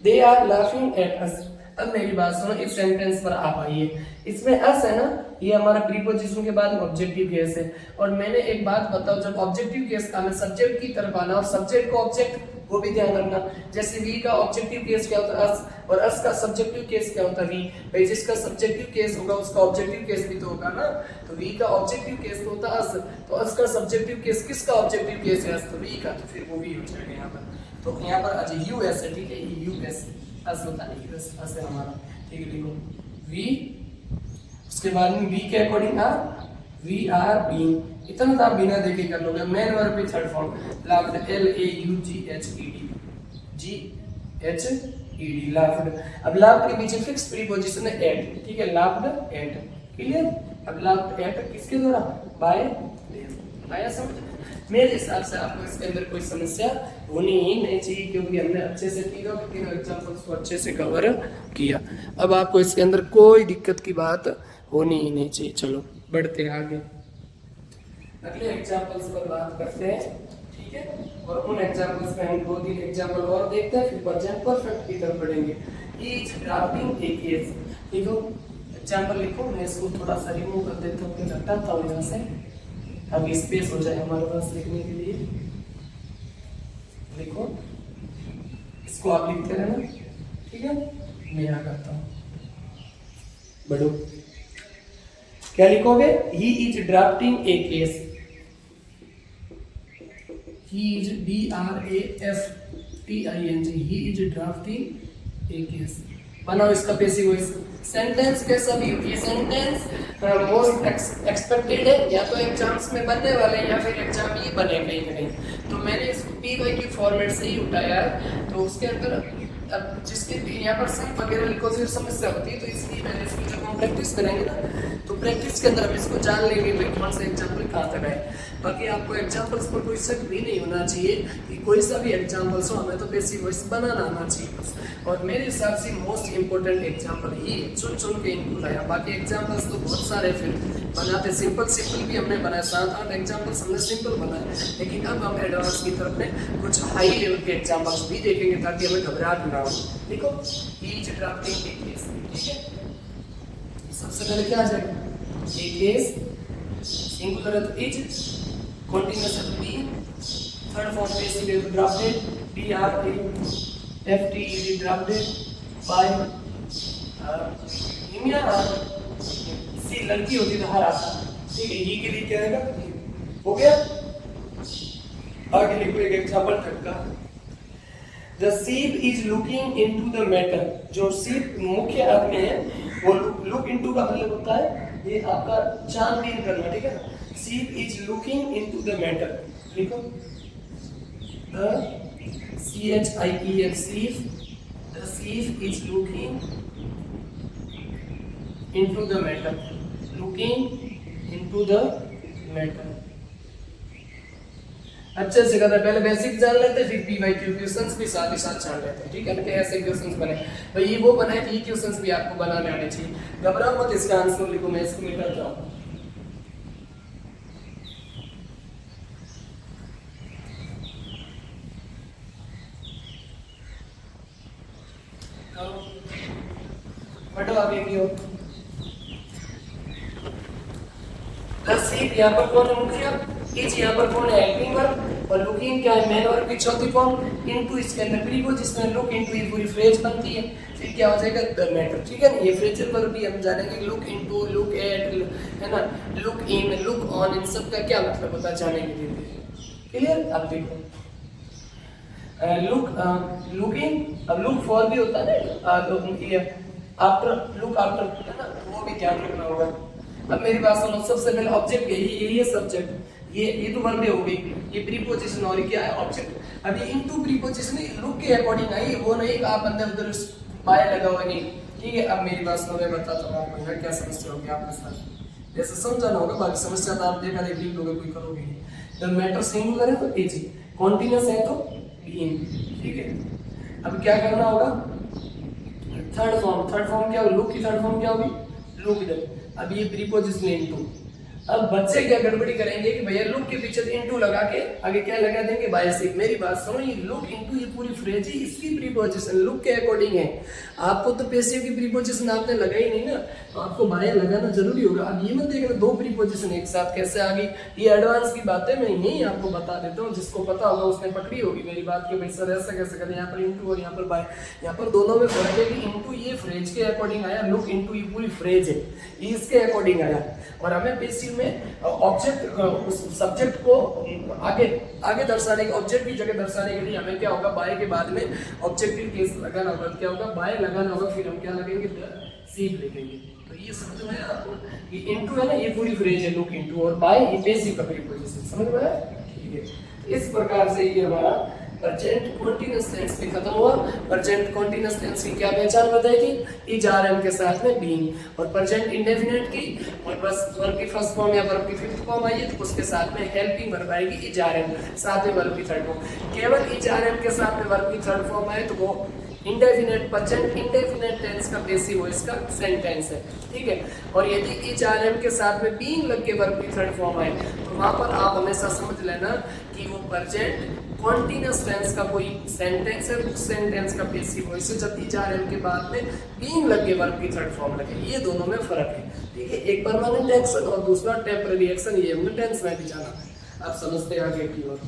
they are laughing at us. अब मेरी बात सुनो, इस सेंटेंस पर आप आइए, इसमें अस है ना, ये हमारा प्रीपोजिशन के बाद में ऑब्जेक्टिव केस है। और मैंने एक बात बताओ, जब ऑब्जेक्टिव केस का हमें सब्जेक्ट की तरफ आना और सब्जेक्ट को ऑब्जेक्ट, वो भी ध्यान रखना। जैसे वी का ऑब्जेक्टिव केस क्या होता है? अस, और अस का सब्जेक्टिव केस क्या होता है? वी। भाई जिसका सब्जेक्टिव केस होगा उसका ऑब्जेक्टिव केस भी तो होगा ना। तो वी का ऑब्जेक्टिव केस तो होता है अस, तो अस का सब्जेक्टिव केस किसका ऑब्जेक्टिव केस है? अस, तो वी का, तो फिर वो भी हो जाएगा यहाँ पर। तो यहाँ पर आज यूएस है, ठीक है, यूएस अस होता है, यूएस अस है हमारा, ठीक है। लिखो वी, उसके बाद में वी के अकॉर्डिंग वी आर बीइंग, इतना तो आप बिना देखे कर लोगे। मेन वर्ब भी third form, laughed, LAUGHED, laughed. अब लाफ्ड के पीछे फिक्स प्रीपोजिशन है एट, ठीक है, लाफ्ड एट, क्लियर। अब लाफ्ड एट किसके द्वारा? Bye them. आया समझ? मेरे हिसाब से आपको इसके अंदर कोई समस्या होनी ही नहीं चाहिए, क्योंकि हमने अच्छे से तीनों एग्जांपल्स को अच्छे से कवर किया। अब आपको इसके अंदर कोई दिक्कत की बात होनी ही नहीं चाहिए। चलो बढ़ते हैं आगे, अगले एग्जांपल्स पर बात करते हैं, ठीक है। और उन एग्जांपल्स में हम 2-3 एग्जांपल और देखते हैं, फिर प्रेजेंट परफेक्ट की तरफ बढ़ेंगे। Is drafting A case. लिखो एग्जांपल लिखो, मैं इसको थोड़ा सा रिमूव कर देता हूँ, हटाता हूँ यहाँ से, ताकि स्पेस हो जाए हमारे पास लिखने के लिए। लिखो, इसको आप लिखते रहना, ठीक है। मैं यहाँ करता हूँ, बढ़ो। क्या लिखोगे? He is drafting A case, he is DRAFTING, he is drafting A case. बनाओ इसका पैसिव वॉइस। सेंटेंस कैसा भी ये सेंटेंस मोस्ट एक्सपेक्टेड है, या तो एग्जाम्स में बनने वाले हैं या फिर एग्जाम ही बने कहीं ना कहीं। तो मैंने इसको PYQ फॉर्मेट से ही उठाया है, तो उसके अंदर अब जिसके यहाँ पर सम वगैरह लिखो फिर समस्या होती है, तो इसलिए मैंने इसको जब हम प्रैक्टिस करेंगे ना, तो प्रैक्टिस के अंदर हम इसको जान लेंगे भाई कौन सा एग्जाम्पल कहाँ तक है। बाकी आपको एग्जाम्पल्स पर कोई शक भी नहीं होना चाहिए कि कोई सा भी एग्जाम्पल्स हो, हमें तो पैसिव वॉइस बनाना आना चाहिए बस। और मेरे हिसाब से मोस्ट इंपॉर्टेंट एग्जाम्पल ही चुन के इनको लाया। बाकी एग्जाम्पल्स तो बहुत सारे फिर बनाते, सिंपल भी हमने बनाए, 7-8 एग्जाम्पल्स हमने सिंपल बनाए, लेकिन अब हम एडवांस की तरफ में कुछ हाई लेवल के एग्जाम्पल्स भी देखेंगे ताकि हमें घबराहट ना हो। देखो इज ड्राफ्टिंग ए केस, ठीक है। सबसे पहले क्या आ जाएगा? ए केस, सिंगुलर है तो इज, कॉन्टिन्यूअस है तो बी, थर्ड फॉर्म पैसिव है तो ड्राफ्टेड, DRAFTED, ड्राफ्टेड बाय हिमिया। सी लड़की होती तो हर आता, ठीक है। ही के लिए क्या रहेगा? हो गया। आगे लिखो एक एग्जांपल तक का। The ship is looking into the matter. जो सीप मुख्य अर्थ में है, वो लुक इनटू का मतलब होता है ये आपका छानबीन करना, ठीक है। सीप is looking into the matter. लिखो द CHIEF, सीप, the ship is looking into the matter, looking into the matter. अच्छे से करना, पहले बेसिक जान लेते फिर PYQ क्वेश्चंस भी साथ ही साथ जान लेते हैं, ठीक है ना। ऐसे क्वेश्चंस बने भाई, ये वो बनाए कि ये क्वेश्चंस भी आपको बनाने आने चाहिए। घबराओ मत, इसका आंसर लिखो, मैं इसको मिटाता हूं। बढ़ो आगे की ओर। प्लस एक यहाँ पर कौन है मुखिया, इज यहाँ पर कौन है हेल्पिंग वर्ब, और लुकिंग क्या है मेन वर्ब की चौथी फॉर्म, इनटू इसके अंदर प्रीपोजिशन है लुक इनटू, ये पूरी फ्रेज बनती है। फिर क्या हो जाएगा द मैटर, ठीक है ना। ये फ्रेजल वर्ब भी हम जानेंगे, लुक इनटू, लुक एट, है ना, लुक इन, लुक ऑन, इन सब का क्या मतलब होता है जानेंगे धीरे-धीरे। क्लियर। अब देखो लुकिंग, अब लुक फॉर भी होता है ना, ये आफ्टर, लुक आफ्टर, है ना, तो वो भी ध्यान रखना होगा। अब मेरी बात सुनो, सबसे पहले ऑब्जेक्ट यही है सब्जेक्ट, ये तो वर्ब हो गई, ये प्रीपोजिशन और क्या है ऑब्जेक्ट। अब ये इनटू प्रीपोजिशन लुक के अकॉर्डिंग आई, वो नहीं कि आप अंदर उधर बाय लगा हुआ नहीं, ठीक है। अब मेरी बात सुनो, मैं बताता हूँ आपको यहाँ क्या समस्या होगी आपके साथ, जैसे समझाना होगा, बाकी समस्या तो आप देखा देख लोगे, कोई करोगे नहीं। द मैटर सिंगुलर है तो एजी, कॉन्टिन्यूअस है तो बीइंग, ठीक है। अब क्या करना होगा, थर्ड फॉर्म क्या होगी, लुक की थर्ड फॉर्म क्या होगी लुक। अब ये प्रीपोजिशन इनटू, अब बच्चे क्या गड़बड़ी करेंगे कि भैया लुक के पीछे इनटू लगा के आगे क्या लगा देंगे बाय से। मेरी बात सुनो, ये लुक इनटू, ये पूरी फ्रेज ही इसकी प्रीपोजिशन लुक के अकॉर्डिंग है। आपको तो पैसिव की प्रीपोजिशन आपने लगाई नहीं ना, तो आपको बाय लगाना जरूरी होगा। अब ये मत देखना दो प्रीपोजिशन एक साथ कैसे आ गई, ये एडवांस की बातें मैं यही आपको बता देता हूँ, जिसको पता होगा उसने पकड़ी होगी मेरी बात के भाई सर ऐसा कैसे करें, यहाँ पर इनटू और यहाँ पर बाय। यहाँ पर दोनों में फर्क है कि इनटू ये फ्रेज के अकॉर्डिंग आया, लुक इनटू ये पूरी फ्रेज है, ये इसके अकॉर्डिंग आया। और हमें पैसिव में ऑब्जेक्ट उस सब्जेक्ट को आगे दर्शाने के, ऑब्जेक्ट की जगह दर्शाने के लिए हमें क्या होगा, बाय के बाद में ऑब्जेक्टिव केस लगाना होगा, क्या होगा बाय लगाना होगा, फिर हम क्या लगेंगे सीप लिखेंगे। तो ये समझ में आपको, ये इनटू है ना, ये पूरी फ्रेज है लुक इनटू, और बाय ये पैसिव का प्रीपोजिशन, समझ में आया, ठीक है। इस प्रकार से ये हमारा प्रेजेंट कंटीन्यूअस टेंस भी खत्म हुआ। प्रेजेंट कंटीन्यूअस टेंस की क्या पहचान बताई थी, इज आर एम के साथ में बीइंग, और प्रेजेंट इंडेफिनिट की और बस वर्ब की फर्स्ट फॉर्म या वर्ब की फिफ्थ फॉर्म आई है तो उसके साथ में हेल्पिंग वर्ब आएगी इज आर एम, साथ में वर्ब की थर्ड फॉर्म। केवल इज आर एम के साथ में वर्ब की थर्ड फॉर्म आए तो वो इंडेफिनिट, प्रेजेंट इंडेफिनिट टेंस का पैसिव वॉइस का सेंटेंस है, ठीक है। और यदि इज आर एम के साथ में बीइंग लग के वर्ब की थर्ड फॉर्म आए तो वहां पर आप हमेशा समझ लेना कि वो प्रेजेंट कॉन्टिन्यूअस टेंस का कोई सेंटेंस है, उस सेंटेंस का पैसिव वॉइस है जब इज आर एम के बाद में बीइंग लगे वर्ब की थर्ड फॉर्म लगे। ये दोनों में फर्क है, ठीक है। एक परमानेंट एक्शन और दूसरा टेम्पररी एक्शन, ये हमने टेंस में भी जाना, आप समझते आगे की ओर।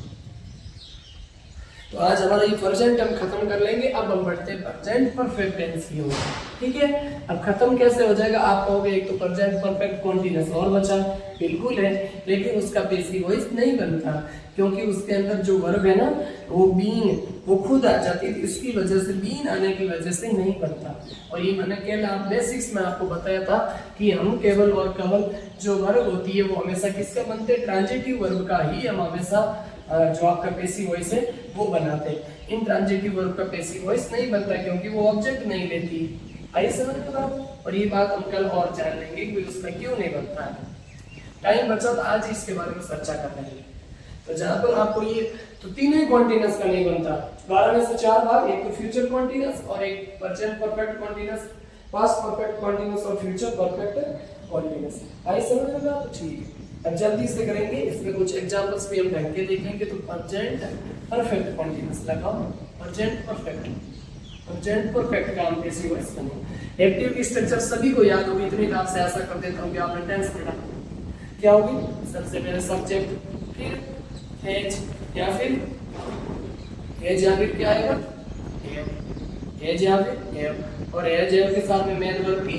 तो आज हमारा ये प्रेजेंट हम खत्म कर लेंगे। अब हम बढ़ते हैं प्रेजेंट परफेक्ट टेंस की ओर, ठीक है। अब खत्म कैसे हो जाएगा, आप कहोगे एक तो प्रेजेंट परफेक्ट कॉन्टिन्यूअस और बचा, बिल्कुल है, लेकिन उसका पैसिव वॉइस नहीं बनता क्योंकि उसके अंदर जो वर्ब है ना वो बीइंग, वो खुद आ जाती है, इसकी वजह से बीइंग आने की वजह से नहीं बनता। और ये मैंने केवल बेसिक्स में आपको बताया था कि हम केवल और केवल जो वर्ब होती है वो हमेशा किसका बनते हैं, ट्रांजिटिव वर्ब का ही हम हमेशा जो आपका पैसिव वॉइस है वो बनाते हैं। इन ट्रांजिटिव वर्ब का पैसिव वॉइस नहीं बनता क्योंकि वो ऑब्जेक्ट नहीं लेती। आइए समझ में आप, और ये बात हम कल और जान लेंगे कि उसमें क्यों नहीं बनता है। टाइम बचा तो आज इसके बारे में चर्चा कर लेंगे। तो जहां पर आपको ये तो तीनों ही कॉन्टिन्यूअस का नहीं बनता, 12 में से 4 भाग, एक तो फ्यूचर कॉन्टिन्यूअस और एक present perfect continuous, past perfect continuous और फ्यूचर परफेक्ट कॉन्टिन्यूअस। आइए समझ में आ, तो ठीक है। अब जल्दी से करेंगे, इसमें कुछ एग्जांपल्स भी हम ढंग के देखेंगे। तो प्रेजेंट परफेक्ट कॉन्टिन्यूअस लगाओ, प्रेजेंट परफेक्ट का हम पैसिव वॉइस करेंगे। एक्टिव की स्ट्रक्चर सभी को याद होगी, इतनी बात से ऐसा कर देता हूं कि आपने टेंस पढ़ा। क्या होगी, सबसे पहले सब्जेक्ट, फिर हैज या फिर क्या आएगा, हैज या फिर हैव, और हैज के साथ में मेन वर्ब की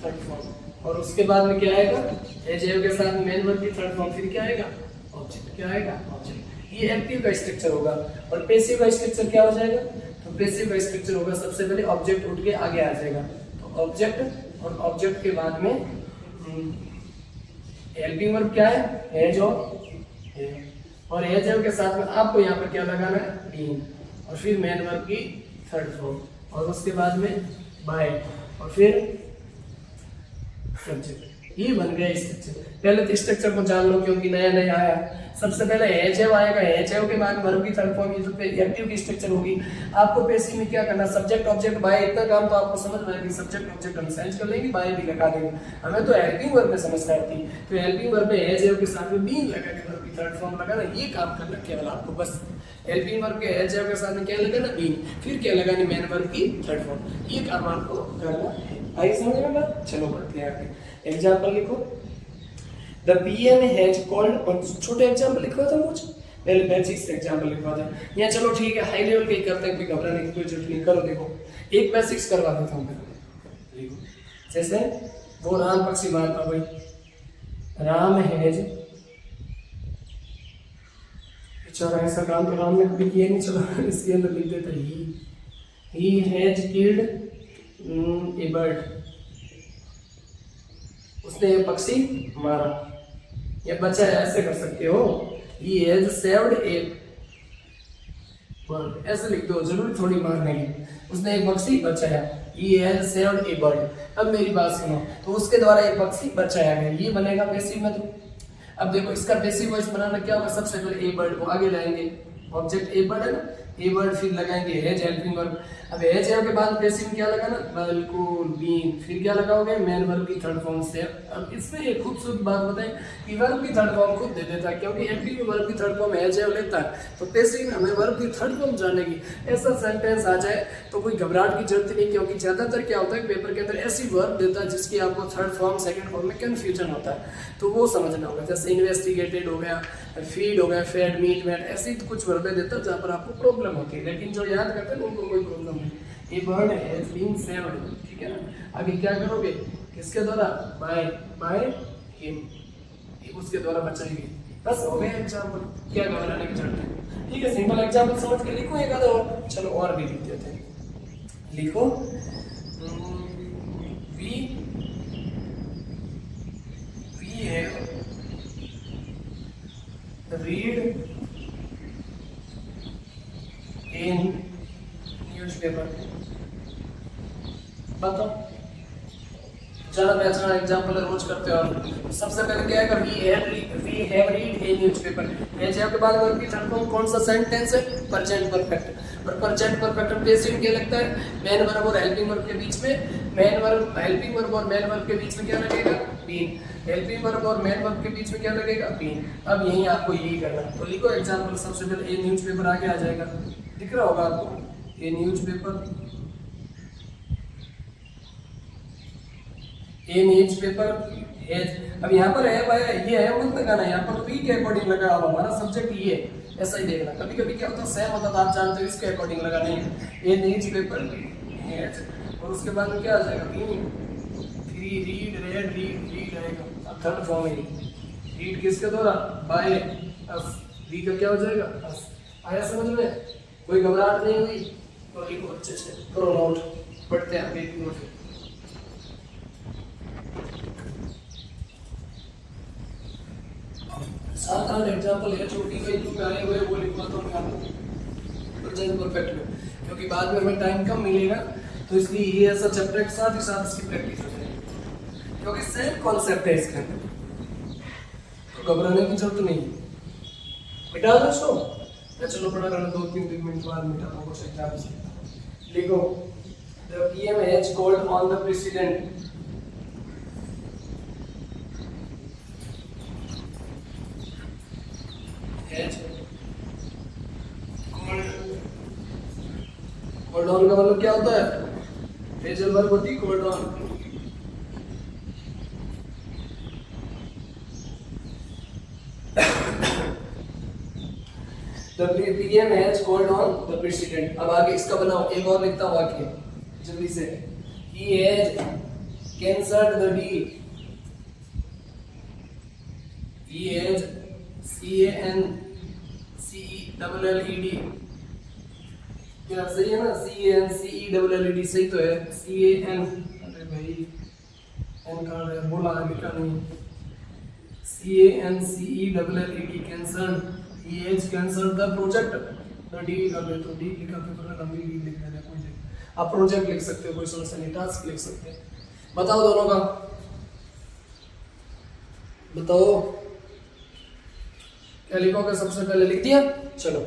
थर्ड फॉर्म, और उसके बाद में क्या आएगा, हैज के साथ में मेन वर्ब की थर्ड फॉर्म, फिर क्या आएगा ऑब्जेक्ट, क्या आएगा ऑब्जेक्ट। ये एक्टिव का स्ट्रक्चर होगा। और पैसिव का स्ट्रक्चर क्या हो जाएगा, तो पैसिव का स्ट्रक्चर होगा सबसे पहले ऑब्जेक्ट उठ के आगे आ जाएगा, तो ऑब्जेक्ट, और ऑब्जेक्ट के बाद में हेल्पिंग वर्ब क्या है, हैज और हैज के साथ में आपको यहाँ पर क्या लगाना है, बीइंग, और फिर मेन वर्ब की थर्ड फॉर्म, और उसके बाद में बाय, और फिर सब्जेक्ट। ये बन गया स्ट्रक्चर। पहले तो स्ट्रक्चर को जान लो क्योंकि नया नया आया। सबसे पहले हैज आएगा, हैज के बाद वर्ब की थर्ड फॉर्म, ये तो एक्टिव की स्ट्रक्चर होगी। आपको पैसिव में क्या करना, सब्जेक्ट ऑब्जेक्ट बाय, इतना काम तो आपको समझ में आएगी। सब्जेक्ट ऑब्जेक्ट हम चेंज कर लेंगे, बाय भी लगा देंगे। हमें तो हेल्पिंग वर्ब में समस्या आती है, तो हेल्पिंग वर्ब में हैज के साथ में बीइंग लगा के वर्ब की थर्ड फॉर्म लगाना, ये काम करना केवल आपको बस। हेल्पिंग वर्ब के हैज के साथ में क्या लगाना, बीइंग, फिर क्या लगानी, मेन वर्ब की थर्ड फॉर्म। ये काम आपको करना है। आइए समझ में बात, चलो बढ़ते हैं आगे। एग्जांपल लिखो। द पीएम हैज कॉल्ड, और छोटे एग्जांपल लिखवा था कुछ, पहले बेसिक्स एग्जांपल लिखवा था। या चलो ठीक है हाई लेवल के ही करते हैं, कोई घबराने की कोई जरूरत नहीं। करो देखो एक बेसिक्स करवा देता हूँ पहले। देखो जैसे वो राम पक्षी मारता भाई, राम हैज, बेचारा ऐसा काम तो राम ने कभी किया नहीं, चलो इसके अंदर लिख देते he has killed A bird, उसने ये पक्षी मारा या बचाया, ऐसे कर सकते हो। He has saved A bird, ऐसे लिख दो, जरूरी थोड़ी मारने की, उसने एक पक्षी बचाया। He has saved A bird. अब मेरी बात सुनो, तो उसके द्वारा एक पक्षी बचाया गया, ये बनेगा पैसिव में। तो अब देखो इसका पैसिव वॉइस बनाना क्या होगा, सबसे पहले ए बर्ड को आगे लाएंगे, ऑब्जेक्ट ए बर्ड है ना, ए बर्ड, फिर लगाएंगे हैज हेल्पिंग वर्ब। अब हैज के बाद पैसिव क्या लगाना, बिल्कुल बीन, फिर क्या लगाओगे, मेन वर्ब की थर्ड फॉर्म से। अब इसमें एक खूबसूरत बात बताएं कि वर्ब की थर्ड फॉर्म खुद दे देता है, क्योंकि एक्टिव में वर्ब की थर्ड फॉर्म हैज लेता है, तो पैसिव में हमें वर्ब की थर्ड फॉर्म जानने की, ऐसा सेंटेंस आ जाए तो कोई घबराहट की जरूरत नहीं, क्योंकि ज्यादातर क्या होता है पेपर के अंदर ऐसी वर्ब देता है जिसकी आपको थर्ड फॉर्म सेकंड फॉर्म में कंफ्यूजन होता है, तो वो समझना होगा। जैसे इन्वेस्टिगेटेड हो गया, फीड हो गया, फेड, मीट, मैट, ऐसी कुछ वर्बें देता है जहाँ पर आपको प्रॉब्लम होती है, लेकिन जो याद करते हैं उनको कोई प्रॉब्लम नहीं। ए बर्ड हैज बीन सेव्ड, ठीक है ना। आगे क्या करोगे, किसके द्वारा, बाय हिम, उसके द्वारा बचाई गई, बस हो गया एग्जांपल, क्या घबराने की जरूरत है। ठीक है, सिंपल एग्जांपल समझ के लिखो एक आधा और, चलो और भी लिख देते हैं। लिखो we have read in newspaper. बताओ, ज्यादा पहचाना एग्जांपल रोज करते हो आप। सबसे पहले क्या है, we have read a newspaper, has के बाद वर्ब की थर्ड फॉर्म कौन सा सेंटेंस है, प्रेजेंट परफेक्ट, और प्रेजेंट परफेक्ट में पैसिव क्या लगता है, मेन वर्ब और हेल्पिंग वर्ब के बीच में, मेन वर्ब, हेल्पिंग वर्ब और मेन वर्ब के बीच में क्या लगेगा, बीन, हेल्पिंग वर्ब और मेन वर्ब के बीच में क्या लगेगा, बीन। अब यही आपको यही करना है, तो लिखो एग्जांपल, सबसे पहले ए न्यूज़पेपर आगे आ जाएगा, दिख रहा होगा आपको, ए न्यूज़पेपर, ए न्यूज़पेपर हैज। अब यहाँ पर है भाई, ये है मत लगाना, यहाँ पर वी के अकॉर्डिंग लगा हुआ, हमारा सब्जेक्ट ये, ऐसा ही देखना। कभी कभी क्या होता है सेम होता है, आप जानते हो, इसके अकॉर्डिंग लगाना है, ए न्यूज़पेपर हैज, और उसके बाद में क्या आ जाएगा, थ्री रीड, रेड, रीड रहेगा, अब थर्ड फॉर्म है, रीड किसके द्वारा, बाय अस, वी का क्या हो जाएगा, अस। आया समझ में, कोई घबराहट नहीं हुई, तो लिखो अच्छे से, करो नोट, पढ़ते हैं आगे नोट। सात आठ एग्जांपल है जो कि कई में आए हुए, वो लिखवाता हूँ आपको प्रेजेंट परफेक्ट में, क्योंकि बाद में हमें टाइम कम मिलेगा, तो इसलिए ये ऐसा चैप्टर के साथ ही साथ इसकी प्रैक्टिस हो जाएगी, क्योंकि सेम कॉन्सेप्ट है इसके अंदर, तो घबराने की जरूरत नहीं। मिटा दो इसको, चलो पढ़ा रहना, 2-3 मिनट बाद मिटा दो कुछ एग्जाम से। लिखो, the PM has called on the president, called on का मतलब क्या होता है, फ्रेजल वर्ब होती है called on. The PM has called on the president। अब आगे इसका बनाओ, एक और लिखता हूँ वाक्य जल्दी से। He has cancelled the deal। He has CANCELLED, क्या सही है ना, CANCELLED सही तो है, CAN, अरे भाई एन कहाँ है, बोला है लिखा नहीं, CANCELLED cancelled। He has cancelled the project, the deal कर दे, तो डील लिखा के पूरा लंबी डील लिख देना, कोई नहीं, आप प्रोजेक्ट लिख सकते हो, कोई समस्या नहीं, टास्क लिख सकते हैं। बताओ दोनों का, बताओ क्या लिखोगे, सबसे पहले लिख दिया, चलो।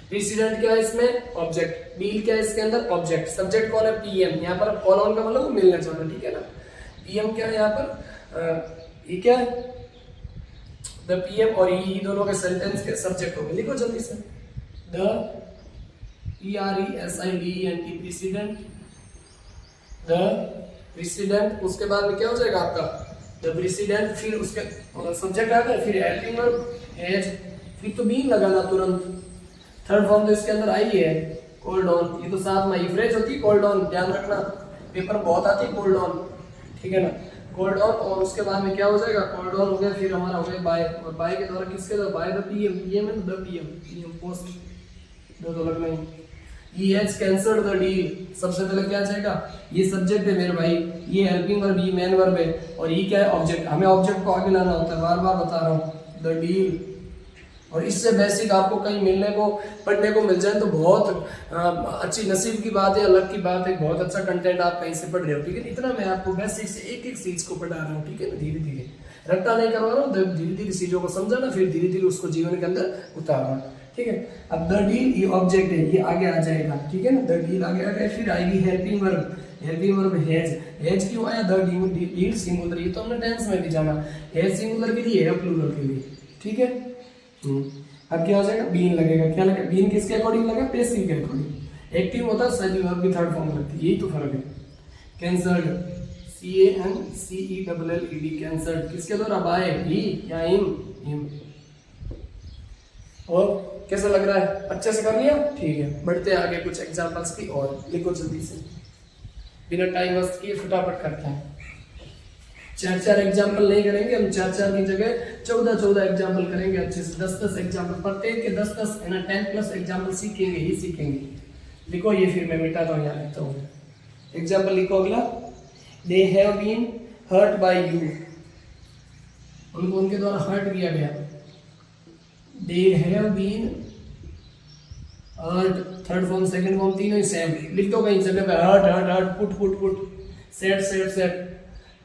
प्रेसिडेंट क्या है इसमें, ऑब्जेक्ट, डील क्या है इसके अंदर, ऑब्जेक्ट, सब्जेक्ट कौन है, पीएम, यहाँ पर कॉल ऑन का मतलब मिलना चाहिए, ठीक है ना। पीएम क्या है यहाँ पर, ये क्या है, द पीएम और ई दोनों के सेंटेंस के सब्जेक्ट हो गए, लिखो जल्दी से, the PRESIDENT president, the president, उसके बाद में क्या हो जाएगा आपका, द प्रेसिडेंट, फिर उसके और सब्जेक्ट आता है, फिर हेल्पिंग वर्ब हैज, फिर तो बीन लगाना तुरंत। थर्ड फॉर्म तो इसके अंदर आई है, कॉल्ड ऑन, ये तो साथ में फ्रेज होती है कॉल्ड ऑन, ध्यान रखना पेपर में बहुत आती है कॉल्ड ऑन, ठीक है ना, कॉल्ड ऑन। और उसके बाद में क्या हो जाएगा, कॉल्ड ऑन हो गया, फिर हमारा हो गया बाय, और बाय के द्वारा किसके द्वारा, by the PM, PM and the PM post, दो तो लगना ही। He has cancelled the deal, सबसे पहले क्या जाएगा, ये सब्जेक्ट है मेरे भाई, ये हेल्पिंग वर्ब, ये मेन वर्ब है, और ये क्या है, ऑब्जेक्ट। हमें ऑब्जेक्ट को आगे लाना होता है, बार बार बता रहा हूँ, द डील। और इससे बेसिक आपको कहीं मिलने को पढ़ने को मिल जाए तो बहुत अच्छी नसीब की बात है, अलग की बात है, बहुत अच्छा कंटेंट आप कहीं से पढ़ रहे हो, ठीक है। इतना मैं आपको बेसिक से एक एक चीज को पढ़ा रहा हूँ, ठीक है ना, धीरे धीरे रट्टा नहीं करवा रहा हूँ, धीरे धीरे चीजों को समझाना, फिर धीरे धीरे उसको जीवन के अंदर उतारना, ठीक है। अब द डील ये ऑब्जेक्ट है, ये आगे आ जाएगा, ठीक है ना, द डील आगे आ गया, फिर आएगी helping verb, helping verb has, has क्यों आया, द डील सिंगुलर, ये तो हमने टेंस में भी जाना, हैज सिंगुलर के लिए है, प्लूरल के लिए, ठीक है। अब क्या हो जाएगा, बीन लगेगा, क्या लगेगा, बीन किसके अकॉर्डिंग लगा, पैसिव के अकॉर्डिंग। एक्टिव होता है सही वर्ब की थर्ड फॉर्म लगती है, यही तो फर्क है। कैंसल्ड, CANCELLED, कैंसल्ड किसके द्वारा, बाय, ही या हिम। और कैसा लग रहा है, अच्छे से कर लिया, ठीक है। बढ़ते हैं आगे कुछ एग्जांपल्स की और, लिखो जल्दी से, बिना टाइम वेस्ट किए फटाफट करते हैं। चार एग्जाम्पल नहीं करेंगे हम, चार की जगह 14 एग्जाम्पल करेंगे अच्छे से, 10 एग्जाम्पल, प्रत्येक के 10 है ना, 10+ एग्जाम्पल सीखेंगे ही सीखेंगे। लिखो ये, फिर मैं मिटाता हूँ, यहाँ लिखता हूँ एग्जाम्पल, लिखो अगला, they have been hurt by you, उनको उनके द्वारा हर्ट किया गया, they have been hurt, third form second form तीनों ही सेम, लिख दो कहीं जगह पे, हर्ट पुट सेट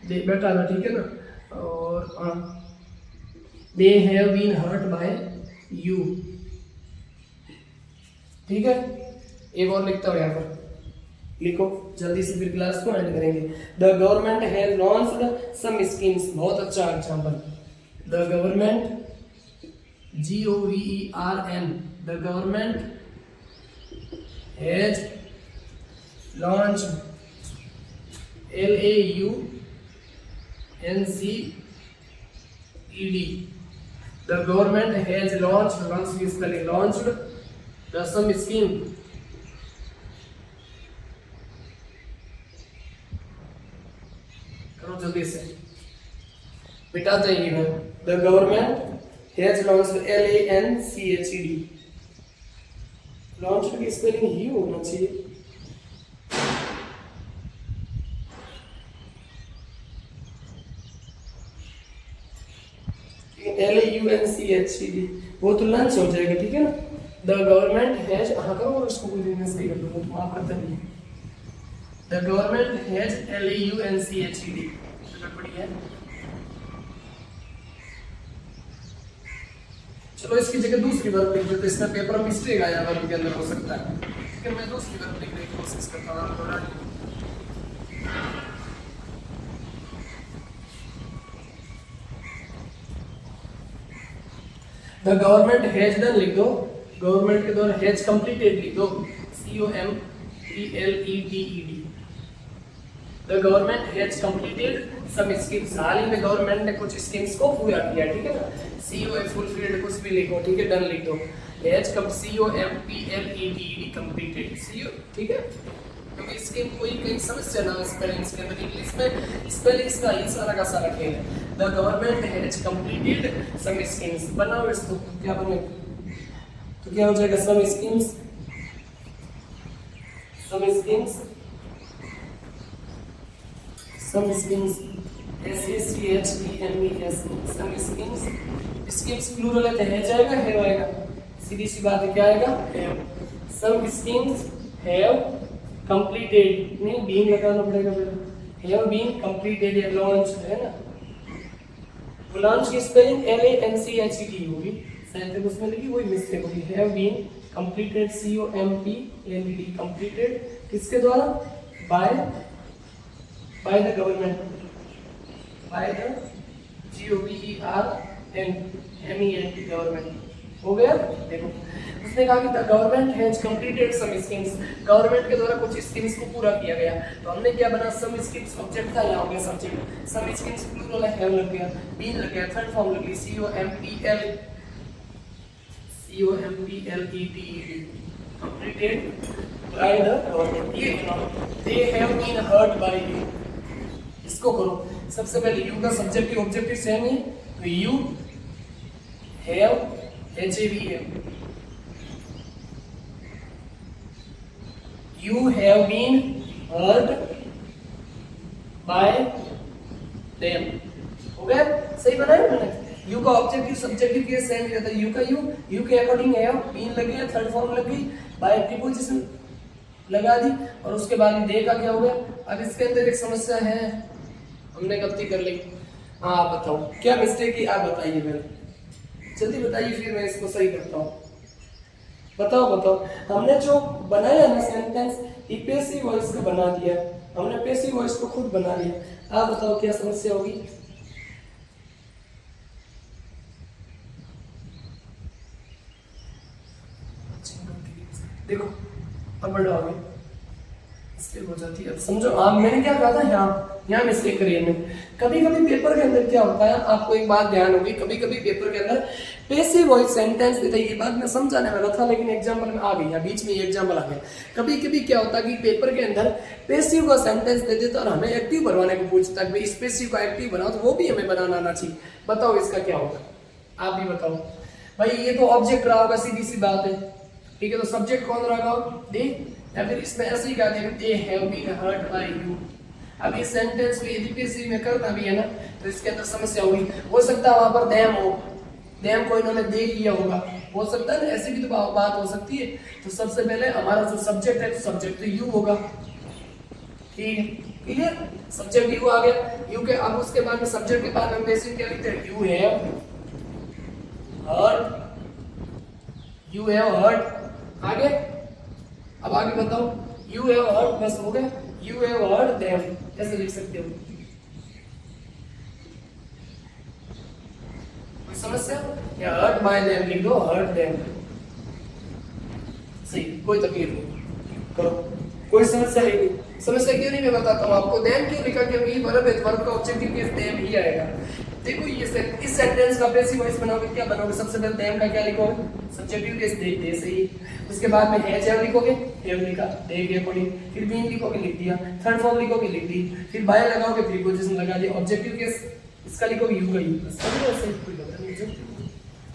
दे बेटा ना, ठीक है ना। और they have been hurt by you, ठीक है। एक और लिखता हूँ यहाँ पर, लिखो जल्दी से, फिर क्लास को एंड करेंगे। The government has launched some schemes, बहुत अच्छा example, the government, GOVERN, the government has launched, LAUNCED, the government has launched the some scheme, करो जल्दी से, मिटाते ही है। The government has launched, LANCHED, launched की स्पेलिंग ही होना चाहिए, LAUNCHED, वो तो लंच हो जाएगा, ठीक है ना। द गवर्नमेंट हैज, हाँ करो और उसको बोलने सही कर दो, माफ करता नहीं। द गवर्नमेंट हैज LAUNCHED, गड़बड़ी है, चलो इसकी जगह दूसरी वर्ब लिख दो, तो इसमें पेपर में मिस्टेक आया वर्ब के अंदर हो सकता है, लेकिन मैं दूसरी वर्ब लिखने की कोशिश करता हूँ। द गवर्नमेंट हैज डन लिख दो, गवर्नमेंट के द्वारा हैज कंप्लीटेड लिख दो, COMPLETED, the government has completed some schemes, हाल ही में गवर्नमेंट ने कुछ स्कीम्स को पूरा किया, ठीक है ना। COM फुलफिल्ड कुछ भी लिखो, ठीक है, डन लिख दो, हैज COMPLETED कंप्लीटेड, ठीक है। क्योंकि स्कीम कोई कहीं समस्या ना हो स्पेलिंग्स के अंदर, इंग्लिश में स्पेलिंग्स का ही सारा का सारा खेल है। The government has completed some schemes, बनाओ इसको, क्या बने तो क्या हो जाएगा, some schemes, SACHEMES, some schemes, schemes plural है तो है जाएगा, हैव आएगा, सीधी सी बात है, क्या आएगा, have. Some schemes have completed, नहीं बीन लगाना पड़ेगा बेटा, हैव बीन कंप्लीटेड या लॉन्च है ना, लॉन्च की स्पेलिंग LANCHED होगी, शायद उसमें लिखी वही मिस्टेक होगी, have been completed COMPLETED, completed किसके द्वारा, by the government, by the GOVERNMENT, government, हो गया। देखो उसने कहा कि the government has completed some schemes, government के द्वारा कुछ स्कीम्स को पूरा किया गया। तो हमने क्या बना, सम स्कीम्स ऑब्जेक्ट था, यहाँ हो गया सब्जेक्ट, सम स्कीम्स प्लूरल है, हैव लग गया, बीन लग गया, थर्ड फॉर्म लग गई, COMPLETED completed by the government। ये they have been hurt by you, इसको करो। सबसे पहले यू का सब्जेक्टिव ऑब्जेक्टिव सेम है, तो you have HAVE, you have been hurt by them। हो गया, सही बनाया मैंने। यू का ऑब्जेक्टिव सब्जेक्टिव के सेम रहता है, यू का यू के अकॉर्डिंग हैव बीन लग गया, थर्ड फॉर्म लग गई, बाय प्रीपोजिशन लगा दी, और उसके बाद में दे का क्या हो गया। अब इसके अंदर एक समस्या है, हमने गलती कर ली। हाँ आप बताओ क्या मिस्टेक की, आप बताइए मेरे, जल्दी बताइए, फिर मैं इसको सही करता हूँ। बताओ हमने जो बनाया ना सेंटेंस, ये पैसिव वॉइस का बना दिया, हमने पैसिव वॉइस को खुद बना लिया। आप बताओ क्या समस्या होगी। देखो अब बड़ा हो गया, मिस्टेक हो जाती है। अब समझो आप, मैंने क्या कहा था, यहाँ मिस्टेक करी हमने। कभी कभी पेपर के अंदर क्या होता है, आपको एक बात ध्यान होगी, कभी कभी पेपर के अंदर पैसिव वॉइस सेंटेंस देता है। ये बात मैं समझाने वाला था, लेकिन एग्जाम्पल में आ गई, बीच में ये एग्जाम्पल आ गया। कभी कभी क्या होता है कि पेपर के अंदर पैसिव का सेंटेंस दे देता और हमें एक्टिव भरवाने को पूछता है, इस पैसिव का एक्टिव बनाओ, तो वो भी हमें बनाना आना चाहिए। बताओ इसका क्या होगा, आप भी बताओ भाई। ये तो ऑब्जेक्ट रहा होगा, सीधी सी बात है, ठीक है। तो सब्जेक्ट कौन रहा होगा, दे, या फिर इसमें ऐसे ही कहा they have been hurt by you. अब इस सेंटेंस को यदि पैसिव में करना भी है ना, तो इसके अंदर समस्या होगी। हो सकता है वहां पर देम हो, देम को इन्होंने दे किया होगा, हो सकता है ना, ऐसी भी तो बात हो सकती है। तो सबसे पहले हमारा जो सब्जेक्ट है, तो सब्जेक्ट तो यू होगा, ठीक है, क्लियर। सब्जेक्ट यू आ गया, यू के अब उसके बाद में सब्जेक्ट के बाद हम पैसिव क्या लिखते हैं, you have hurt, you have hurt. आगे, अब आगे बताओ, यू हैव हर्ट, बस हो गया, यू हैव हर्ट देम, ऐसे लिख सकते हो। कोई समस्या, या हर्ट बाय देम लिख दो, हर्ट देम, सही, कोई तकलीफ नहीं, करो, कोई समस्या है नहीं। समस्या क्यों नहीं, मैं बताता हूँ आपको। देम क्यों लिखा, क्योंकि ये वर्ब है, वर्ब का ऑब्जेक्टिव केस देम ही आएगा। देखो ये इस सेंटेंस का पैसिव वॉइस बनाओगे, क्या बनाओगे, सबसे पहले देम का क्या लिखोगे, सब्जेक्टिव केस दे सही, उसके बाद में हैज हैव लिखोगे, हैव लिखा, दे के अकॉर्डिंग, फिर बीन लिखोगे, लिख दिया, थर्ड फॉर्म लिखोगे, लिख दी, फिर बाय लगाओगे, प्रीपोजिशन लगा दिया, ऑब्जेक्टिव केस इसका लिखोगे यू का यू, बस समझो, ऐसे कोई बात नहीं।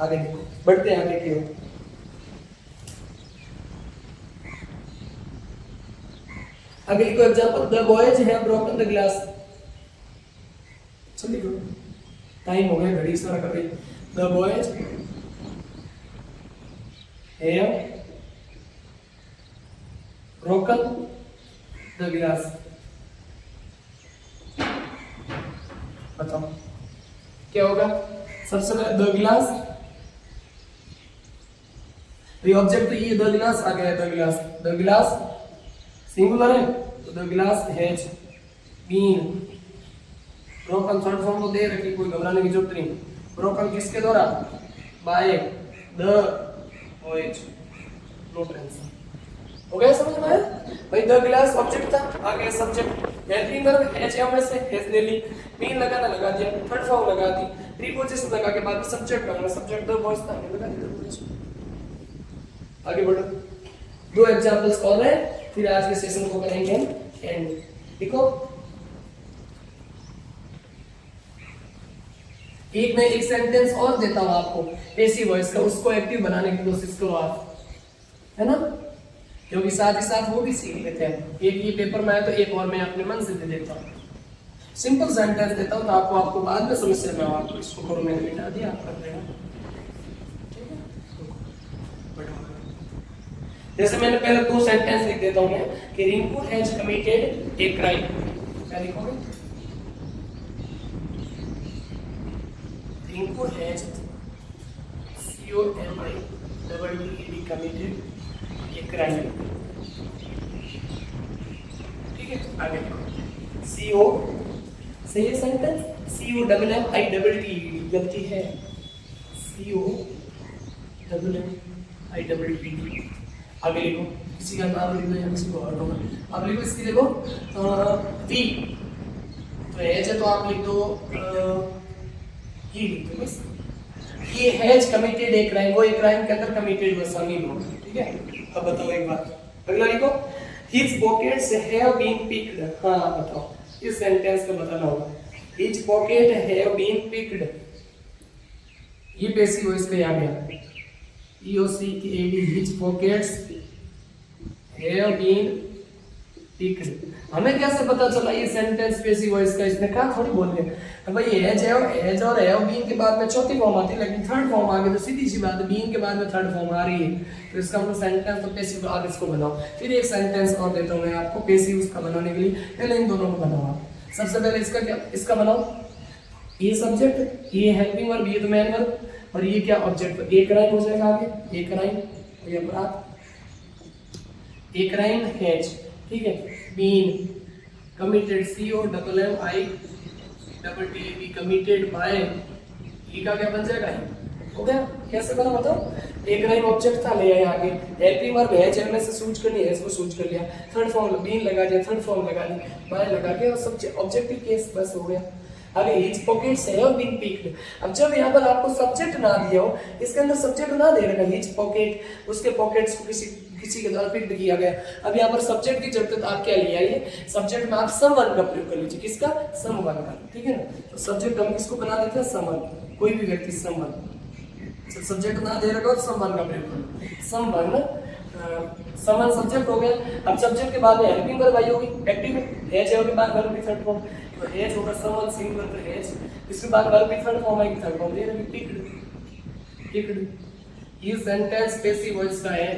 आगे देखो, बढ़ते हैं आगे की ओर। आगे लिखो example, the boys have broken the glass. चल लिखो, टाइम हो गया, घड़ी इशारा कर रही है। The boys have broken the glass. बताओ क्या होगा, सबसे पहले द ग्लास, ये ऑब्जेक्ट तो ये द ग्लास आ गया, the glass, the glass singular है, तो the glass has been broken, third form तो दे रखी, कोई घबराने की जरूरत नहीं। ब्रोकन किसके द्वारा, by the boys, no tension. हो गया समझ में आया भाई। द ग्लास ऑब्जेक्ट था, आगे subject, helping verb has have में से हैज ले ली, बीन लगाना लगा दिया, थर्ड फॉर्म लगा दी, प्रीपोजिशन लगा के बाद में सब्जेक्ट लगाना, सब्जेक्ट द बॉयज था, लगा दिया। आगे बढ़ो, दो एग्जांपल्स और हैं, फिर आज के सेशन को करेंगे हम एंड। देखो एक मैं एक सेंटेंस और देता हूं आपको पैसिव वॉइस का, उसको एक्टिव बनाने की कोशिश करो आप, है ना, क्योंकि साथ ही साथ वो भी सीख लेते हैं। एक ये पेपर में आया तो एक और मैं अपने मन से दे देता हूँ, सिंपल सेंटेंस देता हूँ, तो आपको बाद में समस्या में आपको इसको करो, मैंने मिटा दिया, आप कर लेना, ठीक है। जैसे मैंने पहले दो सेंटेंस लिख देता हूँ मैं कि Rinku has committed a crime, क्या लिखोगे, Rinku has COMITED committed a crime, ठीक है। आगे CO, सही है सेंटेंस, COMMITED, गलती है, COMMITED WMIPPD। आगे लिखो, किसी का नाम लिख दो या किसी को हटाओ। अब लिखो इसकी, देखो V तो एज है तो आप लिख दो ही लिख दो बस। ये हैज कमिटेड ए क्राइम, वो एक क्राइम के अंदर कमिटेड हुआ, शामिल हो, ठीक है। अब बताओ एक बात, अगला लिखो his pockets have been picked. हाँ बताओ, इस सेंटेंस का बताना होगा। His pocket have been picked, ये पैसिव वॉइस पे आ गया, EOCKED, his pockets have been picked. हमें कैसे पता चला ये सेंटेंस पैसिव वॉइस का? इसने कहा थोड़ी बोल दिया भाई हैज और हैव बीन के बाद में चौथी फॉर्म आती है, लेकिन थर्ड फॉर्म आ गई तो सीधी सी बात है बीन के बाद में थर्ड फॉर्म आ रही है, तो इसका मतलब सेंटेंस तो पैसिव। आप इसको बनाओ। फिर एक सेंटेंस और देता हूं मैं आपको पैसिव उसका बनाने के लिए, पहले इन दोनों को बनाओ आप। सबसे पहले इसका क्या, इसका बनाओ, ये सब्जेक्ट, ये हेल्पिंग वर्ब, ये तो मेन वर्ब, और ये क्या ऑब्जेक्ट। एक राइम हो जाएगा आगे, एक राइम, ये अपराध, एक राइम हैज, ठीक है, been committed, COMMITTED committed by, ये का क्या बन जाएगा, हो गया। कैसे बना बताओ? एक राइम ऑब्जेक्ट था, ले आए आगे, हेल्पिंग वर्ब हैज में से सूच करनी है, इसको सूच कर लिया, थर्ड फॉर्म बीन लगा दिया, थर्ड फॉर्म लगा दी, बाय लगा के, और सब्जेक्ट ऑब्जेक्टिव केस, बस हो गया। आगे his pockets have been picked. अब जब यहाँ पर आपको सब्जेक्ट ना दिया हो, इसके अंदर सब्जेक्ट ना दे रखा, हिज पॉकेट, उसके पॉकेट्स को किसी के द्वारा पिक्ड किया गया। अब यहाँ पर सब्जेक्ट की जरूरत आप क्या ले आइए, सब्जेक्ट में आप समवन का प्रयोग कर लीजिए। किसका? समवन का, ठीक है ना। तो सब्जेक्ट हम किसको बना देते हैं? समवन, कोई भी व्यक्ति समवन। सब्जेक्ट ना दे रखा हो तो समवन का प्रयोग करो, समवन, समवन सब्जेक्ट हो गया। अब सब्जेक्ट के बाद में हेल्पिंग वर्ब आई होगी, एक्टिव हैज के बाद वर्ब की थर्ड फॉर्म, तो हैज होगा समवन सिंगुलर, तो हैज, इसके बाद वर्ब की थर्ड फॉर्म आएगी, थर्ड फॉर्म दे रही पिक्ड, पिक्ड। ये सेंटेंस पैसिव वॉइस का है